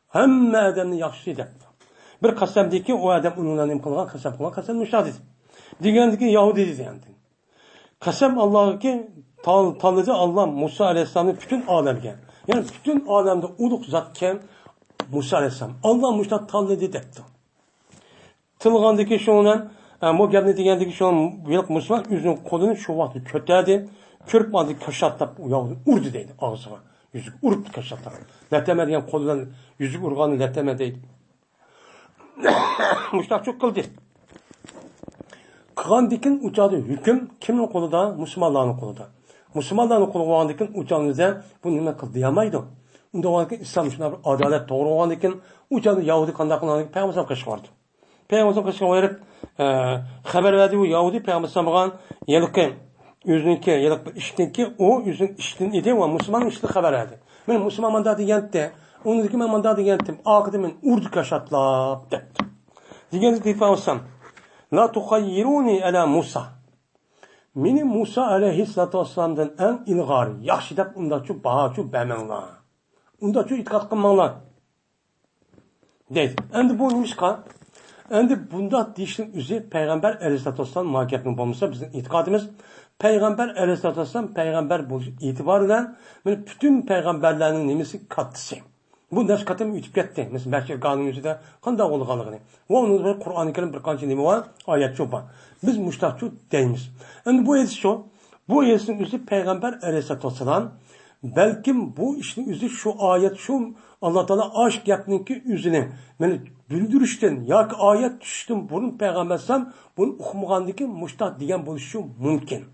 Hem adamın yaxşı depti. Bir kasemdeki o adam onunla nim kılgan kasem müşahit. Diğerindeki Yahudi dedi yani. Kasem Allah'a ki tanıdı Allah Musa Aleyhisselam'ın bütün alemge. Yani bütün alemde uluk zat kim? Musa Aleyhisselam. Allah müşahit tanıdı depti. Tılgandaki şundan bu gapni degandagi şu yo'q Müslüman o'zining qo'lini shu vaqtda ko'tardi, ko'rib oldi, kashatlab u yoqni urdi deydi og'ziga. Yüzük uribdi kashatlab. Latama degan qo'l bilan yüzük urg'ani latama deydi. Mushtaqchoq qildi. Qilgandikin uchadi hukm kimning qo'lida? Musulmonlarning qo'lida. Musulmonlarning qo'lida bo'lgandikin uchanida bu nima qildi demaydi. Unda bo'lgan islom shunday bir adolat to'g'ri bo'lgandikin uchadi Yahudi qanday qilganini payg'ambar qilishdi. Peygamber kaçkan verip haber verdi bu Yahudi Peygamber sallallahu yılıkı yüzünki yılık iştinki o yüzün iştin idi ve Müslüman işti haber verdi. Ben Müslüman mandatı yentti. Onu dedi ki ben mandatı yentim. Akıdımın urdu kaşatlap depti. Diğeriniz Peygamber la tuhayyiruni ala Musa. Meni Musa aleyhissalatu vesselam'dan en ilgari yaxşı dep unda şu baha şu bemenla. Unda şu itikat kılmanlar. Deydi. Endi bu neymiş ka? Endi bunda deyişin üzü Peygamber Aleyhisselatü Vesselam muhakkakının bulmuşsa bizim itikadımız Peygamber Aleyhisselatü Vesselam Peygamber buluş itibarıyla bütün peygamberlerin nemesi katısı. Bu ders katım ütüp gitti. Mesela Beşir Kanun yüzüde kanda oğlu kalıgını. Ve onun üzerine Kur'an-ı Kerim bir kançı nemi var, ayet çok var. Biz müştakçı deyimiz. Endi bu edis şu, bu edisin üzü Peygamber Aleyhisselatü Vesselam belki bu işin üzü şu ayet şu Allah Teala aşk yapnınki üzüne beni bildirişten ya ki ayet düştüm bunun peygambersem bunu okumagandaki muştak diyen buluşu mümkün.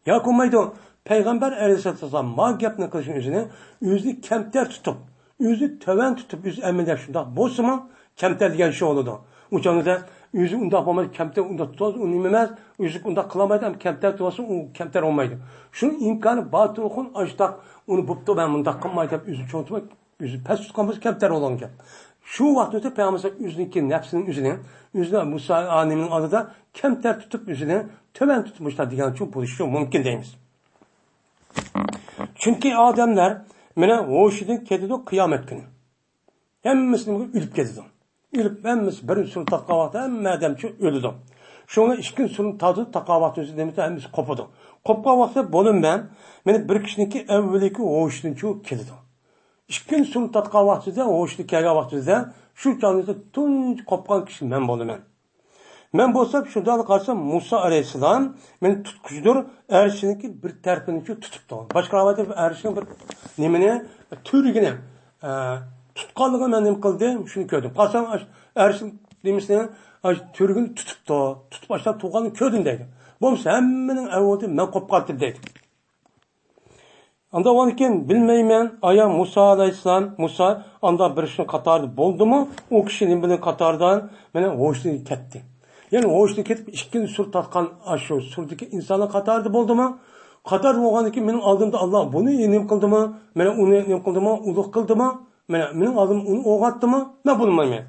Ya komaydı Peygamber Aleyhisselam ma yapnın kılışın üzüne yüzü kemter tutup yüzü töven tutup yüzü emirler şunda bolsa mı kemter diyen şey oldu. Uçanıda yüzü unda yapamaz kemter unda tutmaz onu imemez yüzü unda kılamaydı ama kemter tutmasın o kemter olmaydı. Şunun imkanı batıl okun açtak onu buptu ben bunda kılmaydı yüzü çoğutmak yüzü pes tutkamız kemter olan gap. Şu vaxtda Peygamber yüzünki nefsinin yüzüne Musa Aleyhisselam'ın adı da kemter tutup yüzüne töven tutmuşlar diyen çok buluşuyor mümkün değiliz. Çünkü adamlar mene hoşidin kedido kıyamet günü. Hemmesini ülüp kedido. Ülüp hemmesi bir sürü takavatı hemme adamçı ölüdü. Şuna işkin sürü tadı takavatı özü demekte hemmesi kopudu. Kopka vaxtda bolun ben mene bir kişininki evveliki hoşidin çoğu kedido. İşkin sürü tatqa vaxtida, hoşlu kega vaxtida şu canlıda tunç kopkan kişi men bolumen. Men bolsam şundan qarsam Musa Aleyhisselam men tutkucudur, erişinki bir tarafını tutuptu. Başka avada erişin bir nemini türgüne tutqanlığı men nim qildi, şunu gördüm. Qarsam erişin demisine türgünü tutuptu. Tutup başlap tuğanı kördüm deydi. Bolsa hemmenin avodi men kopqatdım deydi. Anda o iken bilmeymen aya Musa Aleyhisselam Musa anda bir işin katardı buldu mu o kişinin bilen katardan bana hoşluğu ketti. Yani hoşluğu ketip işkin sur tatkan aşağı surdaki insana katardı buldu mu? Katar olgan ki benim aldığımda Allah bunu yenim kıldı mı? Bana onu yenim kıldı mı? Uluk kıldı mı? Benim aldığım onu oğattı mı? Ben bulmayayım.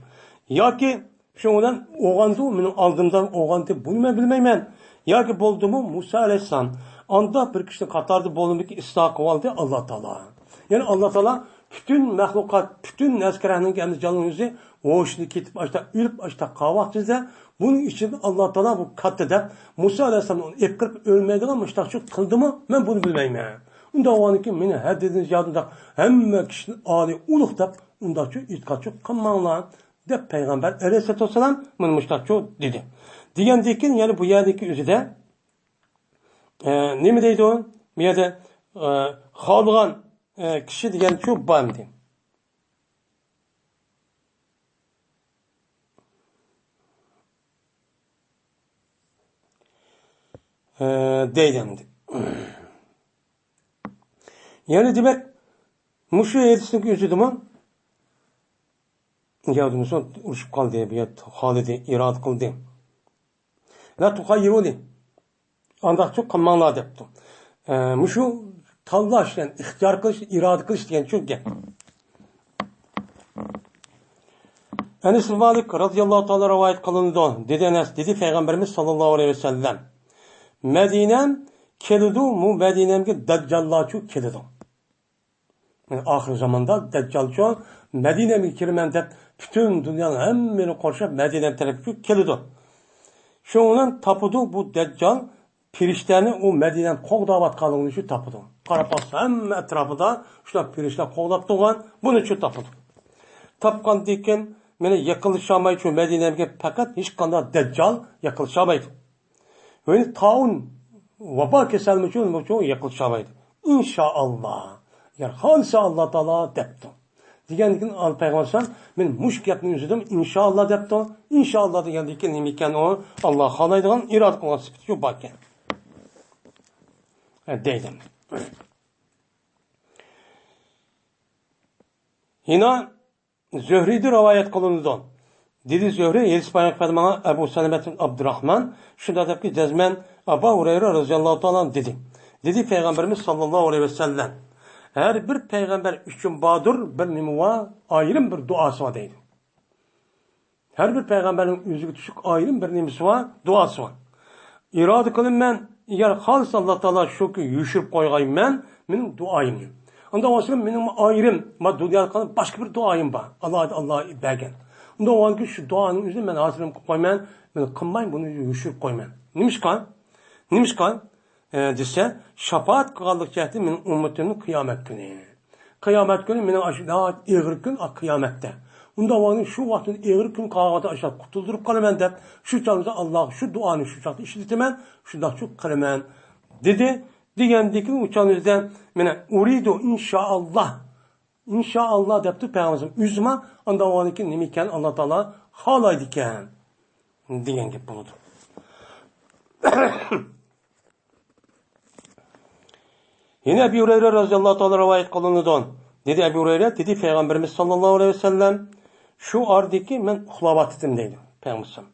Ya ki şundan oğandı benim aldığımdan oğandı bunu ben bilmeymen. Ya ki buldu mu Musa Aleyhisselam anda bir kişinin katardı bolundaki ıslah kıvaldı Allah Teala. Yani Allah Teala bütün mahlukat, bütün neskerahının kendi canlı yüzü hoşunu ketip açta, ülüp açta kavak düzde. Bunun için Allah Teala bu katıda Musa Aleyhisselam'ın onu epkirip ölmeydiğine müştakçı kıldı mı? Ben bunu bilmeyim ya. Onda o an ki beni her dediğiniz yadında hem kişinin âli uluqtab, onda şu itikatçı kılmanlar de Peygamber Aleyhisselatü Vesselam bunu müştakçı dedi. Diyendekin yani bu yerdeki üzüde ne mi deydi o? Bir yerde kalgan kişi diyen şu bandi. Deydendi. Yani demek muşu yedisindeki üzüdü mü? Yavdumusun uruşup kaldı. Bir halidi irad kıldı. La tuhayyiruni. Andak çok kamanla depti. Muşu tanlaş, yani ihtiyar kılış, irad kılış diyen çok gel. Enes Malik radıyallahu ta'ala rivayet kılındı. Dedi Enes, dedi Peygamberimiz sallallahu aleyhi ve sellem. Medinem kelidu mu Medinem'e Deccal'laçu kelidu. Yani ahir zamanda Deccal'çu Medine'mi kirmen dep bütün dünyanın hemmini korşap Medinem tarafı kelidu. Şunun tapudu bu Deccal pirişlerini o Medine'nin kovdavat kalığını şu tapudu. Karapası hem etrafında şuna pirişler kovdap doğan bunu şu tapudu. Tapkan diken mene yakılışamayı şu Medine'ye fakat hiç kanda Deccal yakılışamaydı. Böyle taun vaba keselmiş için bu yakılışamaydı. İnşallah. Yani halsa Allah Teala depti. Digendikin al peygamber men muş gapni üzüdüm inşallah depti. İnşallah digendikin nimiken o Allah halaydigan irad kılgan sıkıntı şu bakken. Deydim. Yine Zöhri'de rivayet kılındı. Dedi Zöhri, Yelispanyak Fedman'a Ebu Selemet'in Abdurrahman, şunda da ki cezmen Aba Hureyre radıyallahu ta'ala dedi. Dedi Peygamberimiz sallallahu aleyhi ve sellem. Her bir peygamber üçün badur bir nimuva ayrım bir duası var deydi. Her bir peygamberin yüzüge düşük ayrım bir nimisi var, duası var. İradı kılın ben, eğer halis Allah Teala şu ki yüşürüp koyayım ben, benim duayım. Onda olsun benim ayrım, ma dünyada kalan başka bir duayım var. Allah'a bergen. Onda o anki şu duanın yüzüne ben hazırım koymayın, ben kılmayın bunu yüşürüp koymayın. Neymiş kan? Dese, şafaat kılallık cehdi benim ümmetinin kıyamet günü. Kıyamet günü benim daha ağır gün kıyamette. Onda o şu vaktin ağır gün kağıdı aşağı kutuldurup kalımen de, şu çalımıza Allah şu duanı şu çaktı işletimen, şu da şu kalımen dedi. Digendeki uçağınızdan mene uridu inşallah. İnşallah depti Peygamberim. Üzme anda o anki nemiken Allah Teala halaydiken. Diyen gibi buludu. Yine Ebu Hureyre radıyallahu ta'ala rivayet kılındı. Dedi Ebu Hureyre, dedi Peygamberimiz sallallahu aleyhi ve sellem, şu ardiki men uxlavat edim deydi Peygamberim.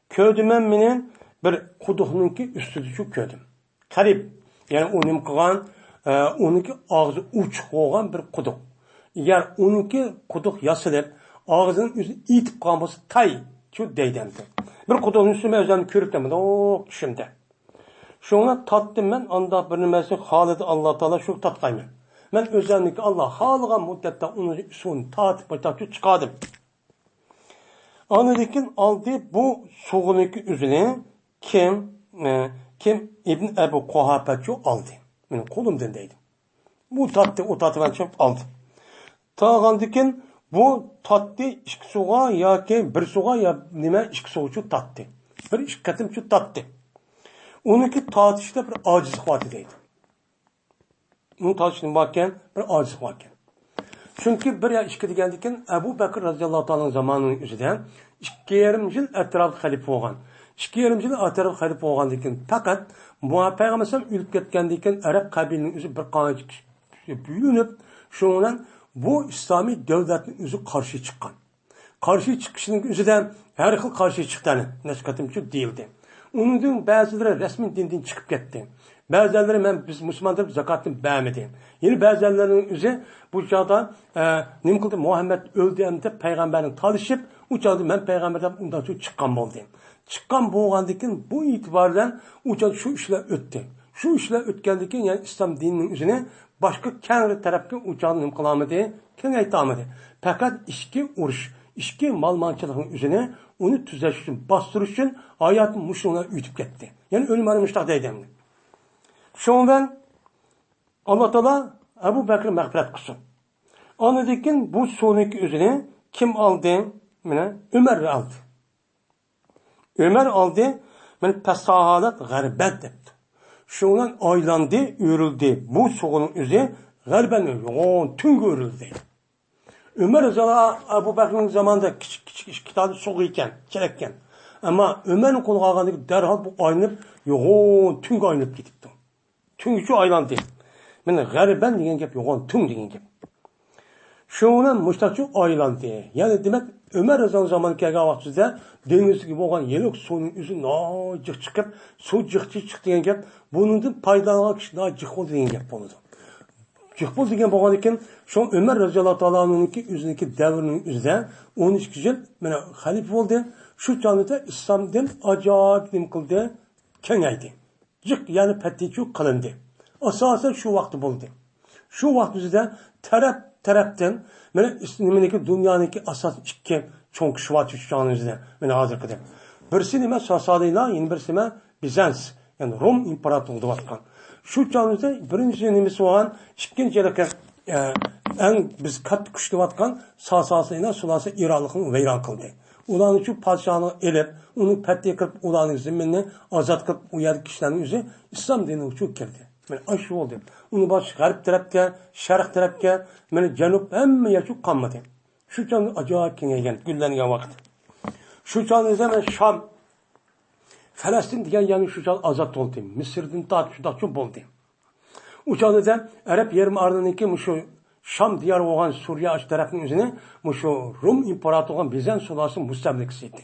Köydüm ben menin bir kuduğununki üstüdü şu köydüm. Karib, yani onun kılan, onunki ağzı uç olan bir kuduk. Eğer onunki kuduk yasılıp, ağzının üstü itip kalması tay, şu deydemdi. Bir kuduğun üstüme özellikle körüp demedi, o şimdi. Şuna tattım ben, anda bir nimesi halidi Allah Teala şu tatkayım. Ben özellikle Allah halıgan muddette onu suyunu tatıp çıkardım. Anadikin aldı bu suğununki üzerine kim İbn Ebu Kuhafetçi aldı. Benim kolumdan değdi. Bu tattı, o tattı ben çok aldı. Tağandikin bu tattı iki suğa ya ki bir suğa ya nime iki suğa şu tattı. Bir iki katım şu tattı. Onunki tatışta bir acizlik var deydi. Onun tatışına bakken bir acizlik varken. Çünkü bir ya işkidi geldikken Ebu Bekir radıyallahu ta'ala'nın zamanının üzerinden 2,5 yıl etrafı halife olgan. 2,5 yıl etrafı halife olgan deyken fakat Peygamberimiz ölüp ketkendikken Arap kabilinin üzü bir kanıcık büyünüp şundan bu İslami devletin üzü karşı çıkan. Karşı çıkışının üzerinden her yıl karşı çıktığını neskatimci değildi. Onun bazıları resmi dinden çıkıp gitti. Bazıları biz Müslümanlar zakatını beğenmedi. Yine bazılarının üzeri bu çağda ne kıldı? Muhammed öldüğünde peygamberin tanışıp o çağda ben peygamberden ondan sonra çıkan oldu. Çıkan boğandıkken bu itibardan o çağda şu işler öttü. Şu işler ötkendikken yani İslam dininin üzerine başka kendi tarafı o çağda ne kılamadı? Kendi ayıtamadı. Fakat işki uğraş, işki malmançılığın üzerine onu tüzeş için, bastırış için hayatın muşluğuna ütüp gitti. Yani ölüm aramışlar deydemdi. Şu an Allah Teala Ebu Bekir mağfiret kılsın. Anladıkken bu sonraki üzerine kim aldı? Ömer aldı. Ömer aldı. Pesahalet garbet depti. Şu an aylandı, örüldü. Bu sonun üzerine garben yoğun, tüngü örüldü. Ömer Zala Ebu Bekir'in zamanında küçük kitabı soğuk iken, çelekken. Ama Ömer'in konu ağandaki derhal bu aynıp, yoğun, tüngü aynıp gidipti. Tüngü şu aylandı. Garben degen gep, yoğun, tüng degen gep. Şuna müştakçı aylandı. Yani demek Ömer Rıza'nın zamanı kelgan vaqtida dengizga bo'lgan yeliq suvning o'zi nojiq chiqib, suv jiqchi chiqdi degan gap, bundan foydalangan kishi nojiq bo'ldi degan gap bo'ldi. Jiq bo'ldi degan bo'lgan ekan, shu Ömer roziyallohu taolo anhuning o'ziniki davrining o'zida 13 yil mana xalifa bo'ldi. Shu chog'da islom din ajoyib nim qildi, kengaydi. Jiq ya'ni fattichu qilindi. Asosan shu vaqt bo'ldi. Shu vaqt o'zida tarafdan mana nimaniki dunyoniki asos ikki cho'ng shvat uchonizda mana hozirgida birisi nima Sasaniylar, yana birisi nima Bizans, ya'ni Rom imperatorligi deyotgan. Shu chog'da birinchi nimasi bo'lgan, ikkinchi yilga eng biz katta kuch deyotgan Sasaniylar sulasi Ironlikni vayron qildi. Ularni shu podshoni elib, uni fatih qilib, ularning zaminini ozod qilib, u yer kishilarning o'zi islom diniga uchib kirdi. Men aşı oldu. Onu baş garip tarafga, sharq tarafga, men janub hamma yo'q qolmadi. Shu chog'da ajoyib kengaygan, gullangan vaqt. Shu chog'da men Sham, Falastin degan yana shu chog' ozod bo'ldi. Misrdan tortib shu bo'ldi. U chog'da Arab yarim orliniki shu Sham diyar bo'lgan Suriya ash tarafning o'zini shu Rum imperatori Bizans sulasi mustamlikasi edi.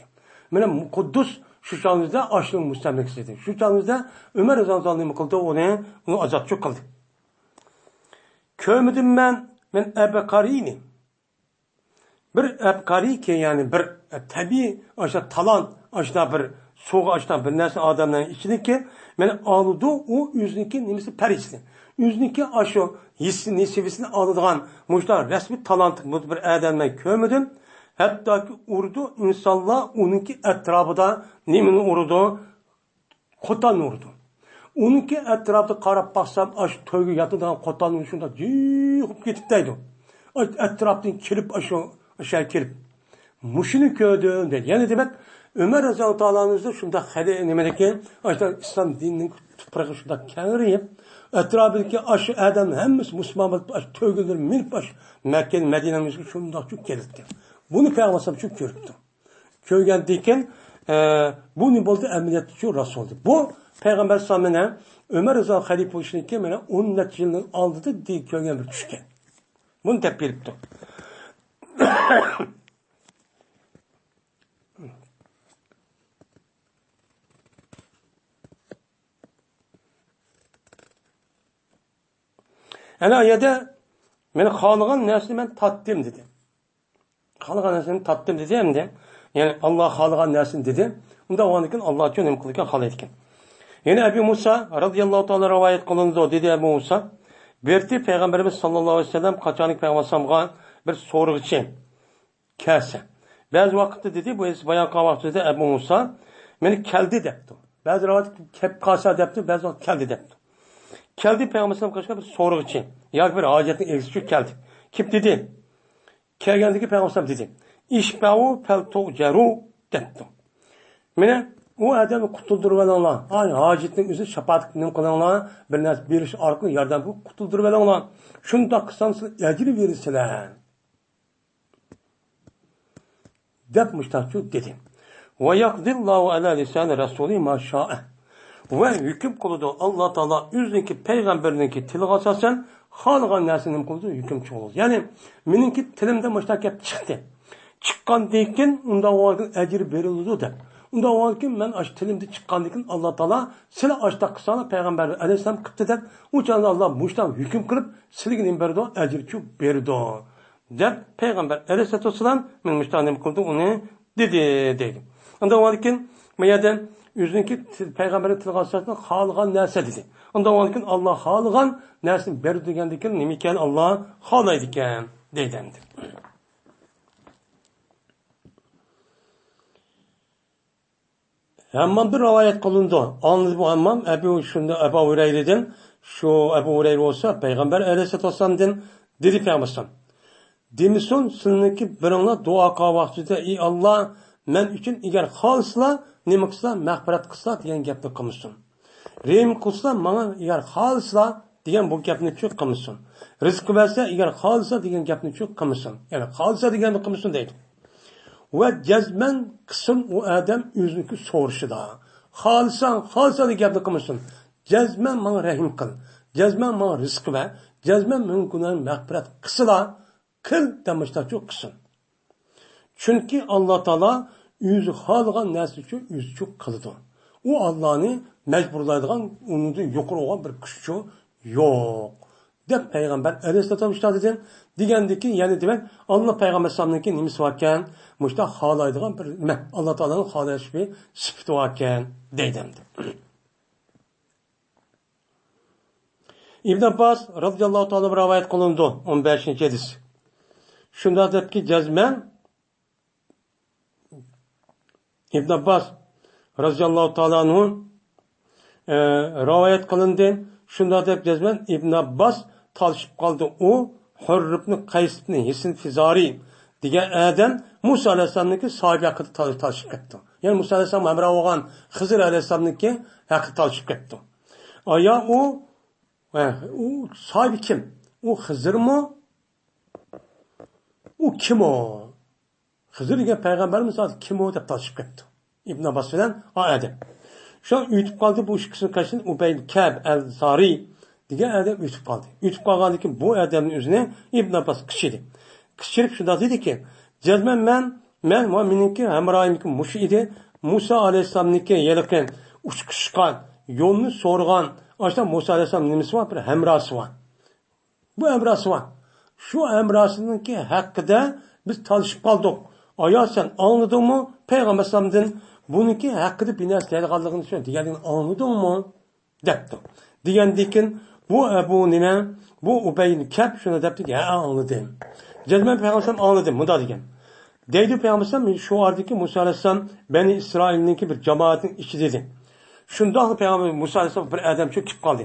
Mana Quddus shu chog'da ashning mustamlikasi edi. Shu chog'da Umar roziyallohu anhu qildi, uni ozodchi qildi. Ko'midim men Abqarini. Bir Abqari ki yani bir tabiiy aşa talant, aşa bir soğuk aşa bir narsa adamların içindeki men alıdı o yüzniki nimesi perisli. Yüzniki aşo hissini seviyesini alıdığan muşlar resmi talantı bu bir adamdan kömüdüm. Hatta ki urdu insanlar onunki etrafında nimini urdu, kotan urdu. Onunki etrafında karab baksam aş tövgü yatıdan kotanın şunda cıhıp gitipteydi. Etraftan kilip aşağı kilip. Muşunu köydüm dedi. Yani demek Ömer Raziyallahu Teala'nızda şunda hali nemedeki işte İslam dininin tuprağı şunda kenarıyıp etrafındaki aşı adam hemmesi Müslüman aşı tövgüler milip aşı Mekke'nin Medine'nin şunda çok gelirdi. Bunu peygamber çok gördü. Köygen deyken bu ne oldu emniyet şu Resul oldu. Bu peygamber samine Ömer Raziyallahu halife oluşunu ki 10 yılın aldı da değil köygen bir düşken. Bunu tep belirtti. Yani ayette ben halıgan nesli ben tattım dedi. Halıgan neslini tattım dedi hem de yani Allah halıgan neslini dedi. Bunda o anıken Allah için önem kılırken halı etken. Yani Ebu Musa radıyallahu ta'ala rivayet kılındı dedi Ebu Musa. Berti Peygamberimiz sallallahu aleyhi ve sellem kaçanık Peygamberimiz bir soru için kelse. Bazı vakitte dedi bu bayan kahvaltıda Ebu Musa beni keldi depti. Bazı rivayet kep kasa depti, bazı vakit keldi depti. Keldi Peygamberimiz kaçka bir soru için. Ya bir hacetin eksik geldi. Kim dedi? Kelgendeki Peygamberimiz dedi. İşbehu feltuceru depti. Mene o adamı kutulduruvelenler. Aynı hacetin üzü şapatıkının kılanlar bir nas biriş arkalı yardım bu kutulduruvelenler. Şunda kısansız ecri verirseler. Depmişler dedi. Ve yakdillahu ala lisan Resulü ma şa'e. Ve hüküm kılıdı Allah Teala yüzdeki peygamberininki tili asasen halgan nersinin kılıdı hükümçü olur. Yani meninki tilimde müştakip çıktı. Çıkkan deyken onda o vakit ecri verildi de. Onda o vakit ben aç tilimde çıkkan deyken Allah Teala sila açta kısana peygamber aleyhisselam kıptı de. Uçanda Allah müştak hüküm kılıp siliginin berdi ecri çok berdi. De peygamber aleyhisselam ben müştakim kıldı onu dedi. Onda o vakit meyaden yüzündeki peygamberin tilgasatını halıgan nerse dedi. Ondan olurken Allah halıgan nersini berdi degendeki nemiken Allah halaydiken deydendi. Hemen bir rivayet kılındı. Anladı bu hemen Ebu Hureyre'den şu Ebu Hureyre olsa peygamber aleyhisselam'dan dedi peygamber. Demişsin sizinki birinle dua kavaqtida ey Allah men üçün eğer halsla nima qilsa mag'firat qilsa degan gapni qilmisin. Rehm qilsa menga eğer halsla degan bu gapni cho'q qilmisin. Rizq bersa eğer halsa degan gapni cho'q qilmisin. Yani halsa deganni qilmisin deydi. Ve cezmen qilsin u odam o'ziniki so'rishida. Halsa degan gapni qilmisin. Cezmen menga rahim qil. Cezmen menga rizq ver. Cezmen men gunohimni mag'firat qilsa Kıl demişler çok kısın. Çünkü Allah Teala yüzü halgan nersi için yüzü çok kılıdı. O Allah'ını mecburlaydıgan, onu da yukarı olan bir kuşçu yok. Dep Peygamber Aleyhisselam işte dedim. Degandiki yani demek Allah Peygamber sallallahu nimisi varken muşta halaydigan bir Allah Teala'nın halayish bir sıfatı varken deydim. İbn Abbas radıyallahu ta'ala bir rivayet kılındı 15. hadis. Şunda depki cezmen İbn Abbas radıyallahu ta'ala'nın rivayet kılındı. Şunda dep cezmen İbn Abbas talışıp kaldı o Hurribni Qaysibni Hisin Fizari degan adam Musa alayhissalomniki sahibi haqida talışıp ketdi. Yani Musa alayhissalom amra olgan Xizr alayhissalomniki haqida talışıp ketdi. Aya o sahibi kim? O Xizr mı? O kim o? Xizr degan payg'ambarimiz kim o deb talışıp ketdi. İbn Abbas bilan o adam. Şu an ütüp kaldı bu ikisini kaçın Ubey Kab el-Sari degan adam ütüp kaldı. Ütüp kalgandan keyin bu adamning o'zini İbn Abbas qichidi. Qichirib shunda dediki, "Jazman men va meniki hamroyimki mush edi. Musa alayhissalomniki yeliqin uchqishgan, yo'lni so'rgan, ashta Musa alayhissalom nimasi bor? Bir hamrosi bor. Bu hamrosi bor. Shu hamrosiniki haqida biz talishib qoldik. Aya sen anladingmi? Payg'ambar sallamdan buniki haqida bir narsa deydiganligini shu deganini anladingmi?" debdi. Degandan bu Abu nima? Bu Ubayni Kab shuni debdi, "Ha, anladim." Jazman Payg'ambar anladim, bunda degan. Deydi Payg'ambar şu ardaki Musa alayhissalom Bani İsrail'ninki bir cemaatin içi dedi. Şunda Payg'ambar Musa alayhissalom bir adam çöküp kaldı.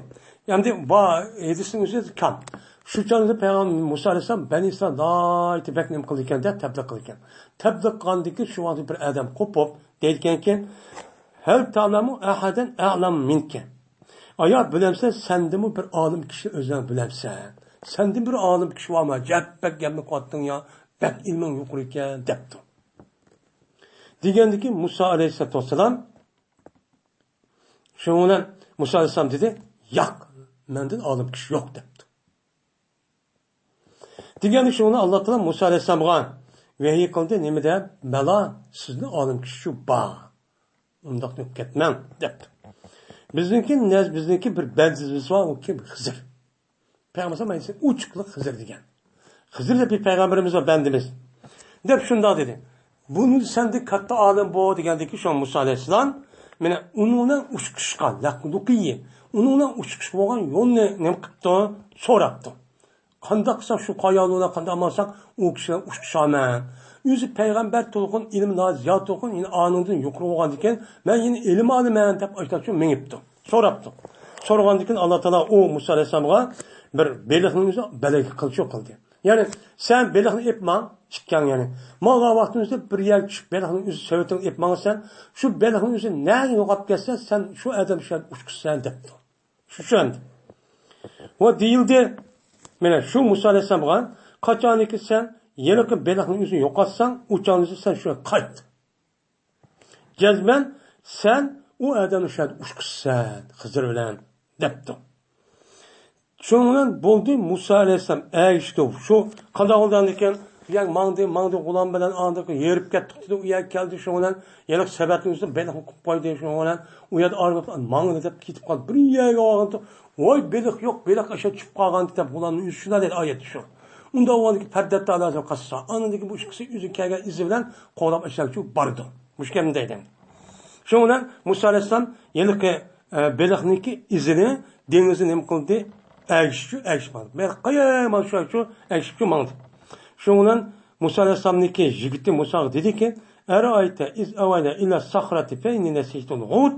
Yani bu hadisin özü kam. Şu canlı Payg'ambar Musa alayhissalom Bani İsrail daiti beklim kılırken de tebliğ kılırken. Tebliğ kılındaki şu anda bir adam kopup deyken ki "Hel ta'lamu ahadan a'lam minke." Aya bilemsen sende mi bir alim kişi özden bilemsen. Sende bir alim kişi var mı? Cebbek gelmek attın ya. Bek ilmin yukarıken depti. Degandiki Musa aleyhissalatu vesselam şuna Musa aleyhissalom dedi, "Yok, menden alim kişi yok" depti. Degandi şuna Allah Teala Musa aleyhissalomga vahiy qildi, nima deb? "Bala, sizni alim kişi bor. Undaq deb ketmang" depti. Bizniki bir benzimiz var, o kim? Xizr. Peygamber ise uçuklu Xizr degan. Xizr de bir peygamberimiz var, bendimiz. Dep şunda dedi. Bunu sende katta alim bu degandiki şu Musa aleyhissalom mene unundan uçkışkan, laqluqiyi. Unundan uçkış bo'lgan yo'lni nima qildi? So'rabdi. Qanday qilsak shu qoyalona qanday amalsak u kishi uçkışaman. O'zi payg'ambar to'lqin ilm ziyod to'lqin yine anından yuqori bo'lgan ekan, men yine ilm olaman deb aytib mengibdi. So'rabdi. So'ragandan keyin Alloh taolo o Musa alayhissalomga bir beliqni o'zi balak qilchi qildi. Yani sen beliqni epman chiqqan yani. Malga vaqtimizda bir yer tushib beliqni o'zi so'yting epmangsan, shu beliqni o'zi nega yo'qolib ketsa, sen shu adam shu uçkışsan debdi. Shu endi. Va deyildi, mana shu Musa alayhissalomga qachoniki sen yeliqi beliqni o'zini yo'qotsan, uçağınızı sen şuna qayt. Jazman sen o adamni shu uçkışsan, Xizr bilan debdi. Şundan bo'ldi Musa alayhissalom ayishdi. Shu qanday bo'lgan ekan, yani mangdi g'ulom bilan andiq yerib ketdi, u yer keldi shundan yeliq sababni o'zini beliqni qilib qo'ydi shundan u yerda arib mangni deb ketib qoldi. Bir yerga olganda, "Voy beliq yo'q, beliq asha tushib qolgan" deb g'ulomni o'zi shunday dedi oyat shu. Unda o'g'andagi pardatda alazim qassa. Anadagi bu ikkisi o'zi kelgan izi bilan qo'lab ishlashchi bordi. Mushkam deydi. Shundan Musa alayhissalom yeliqi beliqniki izini dengizni nima qildi? Agishmadi. Men qayerman shu agishib mangdi. Shundan Musa alayhissalomniki yigiti Musa dediki, "Ara'ayta iz awayna ila sahrati fa inni nasitul hud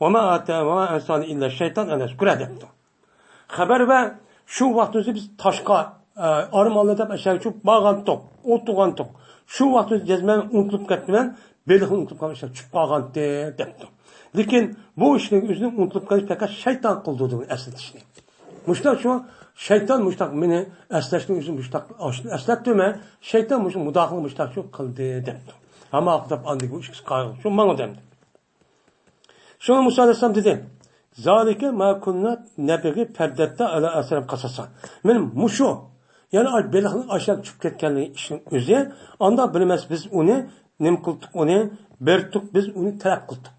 va ma ata va ansani illa shaytan ana shukra" debdi. Xabar va shu vaqtda biz toshqa armanlı deb ashakchu bag'an to'q, o'tgan to'q. Shu vaqtda jazman unutilib ketgan, beliqni unutilib qolgan, tushib qolgan debdi. Lekin bu ishning o'zini unutilib qolish faqat shayton qildi deb eslatishni. Mushta shu shayton mushtaq meni eslashni o'zini mushtaq eslatdimi? Shayton mush mudoxil mushtaq shu qildi debdi. Hamma aqdab andik bu ishni qildi. Shu menga demdi. Shuni Musa alayhisalom dedi. "Zalika ma kunna nabigi perdatta ala asram qasasa." Men mushu Yani beliqning aşağı tushib ketganligi ishning o'zi, anda bilmas biz uni nima qildik, uni berdik, biz uni talab qildik.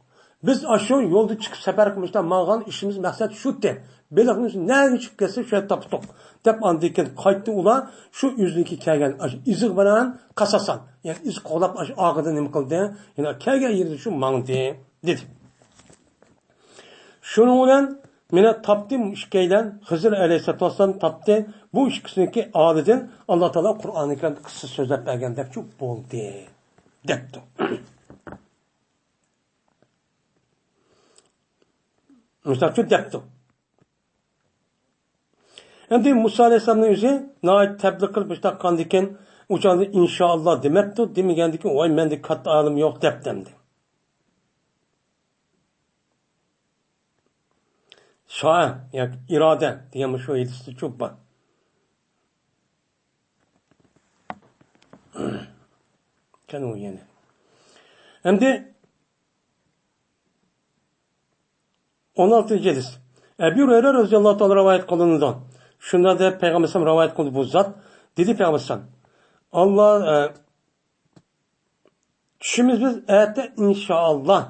Biz shu yo'lda chiqib safar qilishdan ma'g'an ishimiz maqsad shu deb. Beliqimiz nega chiqib ketsa shu topdik. Deb andikin qaytdi ular shu yuzniki kelgan iziq bilan qasasan. Yani iz qo'lab og'ida nima qildi? Yani kelgan yerda shu mangdi dedi. Shuning bilan meni topdim ishkaydan Hizr alayhissalom topdi. Bu ikkisiniki olidan Alloh taolo Qur'oni Karimda qissa so'zlab bergan deb shu bo'ldi debdi. Musa shu debdi. Endi Musa alayhissalomning o'zi noyat tabliq qilib ishtaqqan ekan, o'chanda inshaalloh demabdi, demagandiki, voy menda katta olim yo'q debdi. Shoa yoki iroda degan shu yedisi çok bor. Qani yana. Endi 16 hadis. Ebu Hureyre roziyallohu ta'ala rivoyat qilinadi. Shunda deb payg'ambar sollallohu rivoyat qildi bu zot. Dedi payg'ambar sollallohu Allah tushimiz biz ayette inşallah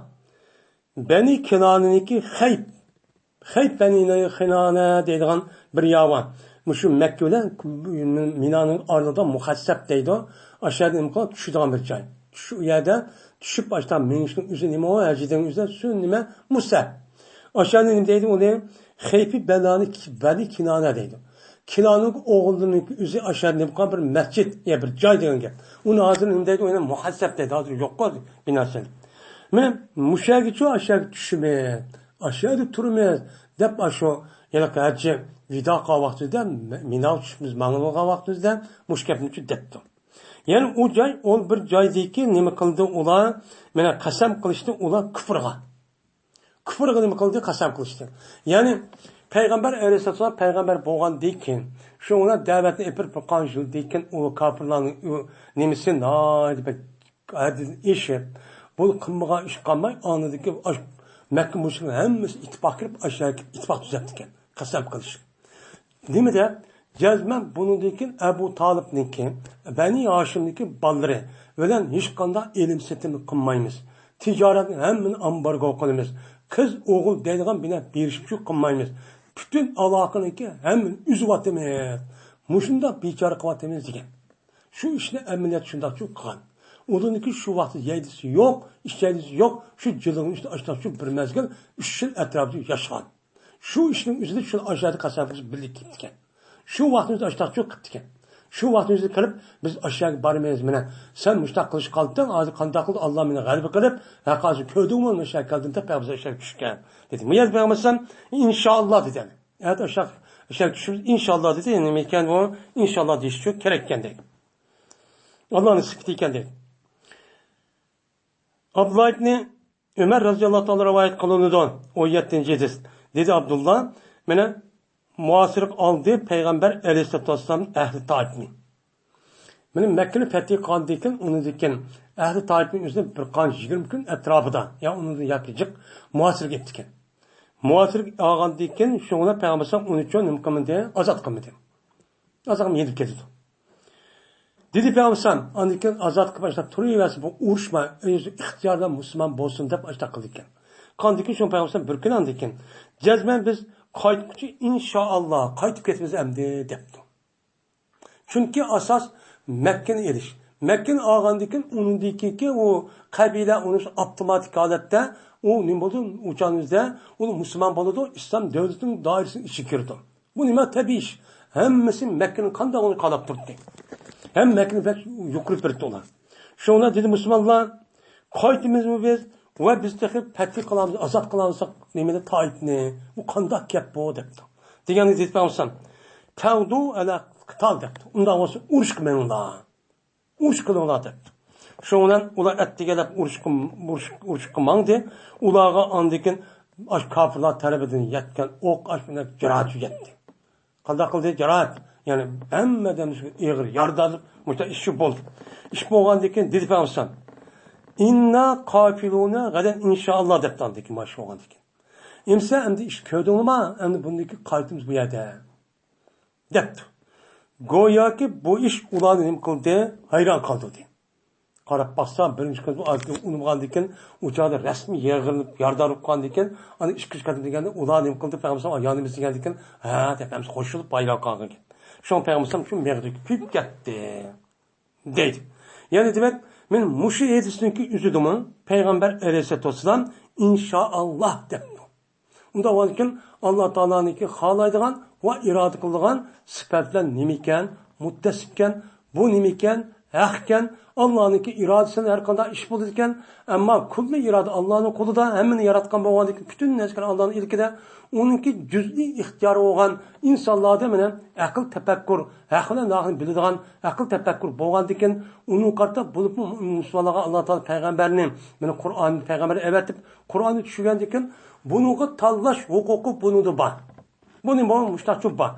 Beni Kinan'ınki Xeyb Beni Kinan'a deydiğen bir yavan. Şu Mekke'den Mina'nın ardında muhassep deydi. Aşağıda imkan düşüdüğün bir cay. Şu yerde düşüp baştan minişin üzerine nime o ercideğin üzerine sün nime Musa. Aşağıda nime deydi o ne? Xeybi Beni Kinan'a deydi. Kinan'ın oğullarının üzeri aşağıda nime bir mescid ya bir cay deydiğin gibi. Onun ağzının nime deydi o ne? Muhassep deydi. Hazır yok koydu binasını. Men muşağı çoğu aşağı düşmez. Aşağıda turmaz. Dep aşağı yana karşı vida qavaqtida Mina düşmüz mağlub qavaqtida muşkapni depdi. Yani o joy ol bir joydagi nima qildi ular? Mana qasam qilishdi ular kufrga. Kufrga nima qildi? Qasam qilishdi. Yani Peygamber Aleyhisselam peygamber bo'lgandan keyin shu ular da'vatni epirib qanjildan keyin u kofirlarning nimasi noyib ishi bu qilmagan ish qilmay onidagi Mekke müşriklerin hemmisi ittifak kirib aşağı ittifak düzeltdi ekan. Qasam qilish. Nima de? Cazmen bunundaki Ebu Talib'ninki, Beni Haşim'ninki balları bilan hech qanday ilim setimni qilmaymiz. Ticaretni hemmini ambargo qilamiz. Kız oğul deydigan bilan berishib qilmaymiz. Bütün aloqaniki hemmini uzyapmiz. Mushunda bechora qilyapmiz degan. Shu ishni amaliyat shunday qilgan. Onunki şu vakti yeydisi yok, işçelisi yok. Şu cılığın üstü açtan şu bir mezgil 3 yıl etrafında yaşayan. Şu işin üzerinde şu aşağıda kasabımız birlik gittiken. Şu vaktimizde açtan çok gittiken. Şu vaktimizde kalıp biz aşağı barmayız mene. Sen müştak kılıç kaldıktan ağzı kandak kıldı Allah beni galibi kılıp hakazı köydüğüm onun aşağı kaldığında tabi bize aşağı düşürken. Dedim. Miyaz beğenmezsem inşallah dedim. Evet aşağı düşürüz inşallah dedi. Yani mekan o inşallah değişiyor gerekken dedi. Allah'ın sıkıntıyken dedi. Abdullah ibn Ömer radıyallahu ta'ala rivayet kılındı. O 7. hadis. Dedi Abdullah, mene muasirlik aldı Peygamber Aleyhisselam ehli taifni. Mene Mekke'nin fethi kandıyken onu diken ehli taifnin üzerinde bir kan 20 gün etrafında. Ya onu yakıcık muasirlik ettiken. Muasirlik ağandıyken şuna Peygamber sallallahu aleyhi ve sellem 13 nimkamın diye azat kılmadı. Azat mı yedik gezdi. Dedi Peygamber andiken azat qilib başta turaversin bu urushma o'zi ixtiyordan musulmon bo'lsin deb ashta qildikan. Qandikin shu Peygamber bir kun andiken jazman biz qaytquchi inshaalloh qaytib ketamiz endi debdi. Chunki asos Mekkani erish. Mekkani olgandikin unindiki u qabila uni avtomatik holatda u nima bo'ldi? Uchanizda u musulmon bo'ladi, islom davlatining doirasiga ichi kirdi. Bu nima tabiiy ish. Hammasi Mekkani qanday uni qalab turdi. Hem Mekke'nin pek yukarı bir dolar. Şuna dedi Müslümanlar, kayıtımızı biz ve biz de fethi kılamız, azat kılamızsak nemede taib ne? Bu kandak yap bu depti. Diyeni dedi Peygamber, tevdu ala kıtal depti. Ondan olsun uruş kılmayın ondan. Uruş kılmayın depti. Şuna ular etti gelip uruş kılmayın diye, ulağa andikin kafirler talep edin yetken ok aşkına cerahat yetti. Kandak kıldı cerahat. Yani emmeden ağır yardalıp muhta işi bol. İş bolgandikin dedi Peygamber. İnna kafiluna gaden inşallah depti andikin baş bolgandikin. İmse endi iş köydüğüma endi bundaki kayıtımız bu yerde. Depti. go'yoki bu ish ularni nima qildi, hayron qoldirdi. Qarab baksam birinchi qiz unumgan ekan, uchoqda rasmiy yig'ilib yardanib qolgan ekan, ana ish qilgan deganda ular nima qildi, payg'ambar yonimiz degan ekan, ha deb ham qo'shilib bayroq qolgan ekan. Shu payg'ambar shu meg'di kuyib ketdi deydi. Ya'ni demak, men mushu hadisniki uzudiman, payg'ambar alayhisolatu vasallam inshaalloh debdi. Unda bo'lgan Alloh taoloniki xohlaydigan va iroda qiladigan sifatlar nima ekan, muttasib ekan, bu nima ekan, haq ekan, Allohniki irodasini har qanday ish bo'ladi ekan, ammo kulli iroda Allohning qo'lida, hammani yaratgan bo'lgan ekan, butun narsalar Allohning ilkida, uningki juz'iy ixtiyori bo'lgan insonlarda mana aql tafakkur, haqni biladigan aql tafakkur bo'lgan ekan, uning qarta bo'lib musulmonlarga Alloh taolo payg'ambarni, mana Qur'on payg'ambarni avatib, Qur'onni tushirgan ekan, buningga tanlash huquqi buningda bor. Buning mushtaqchi bor.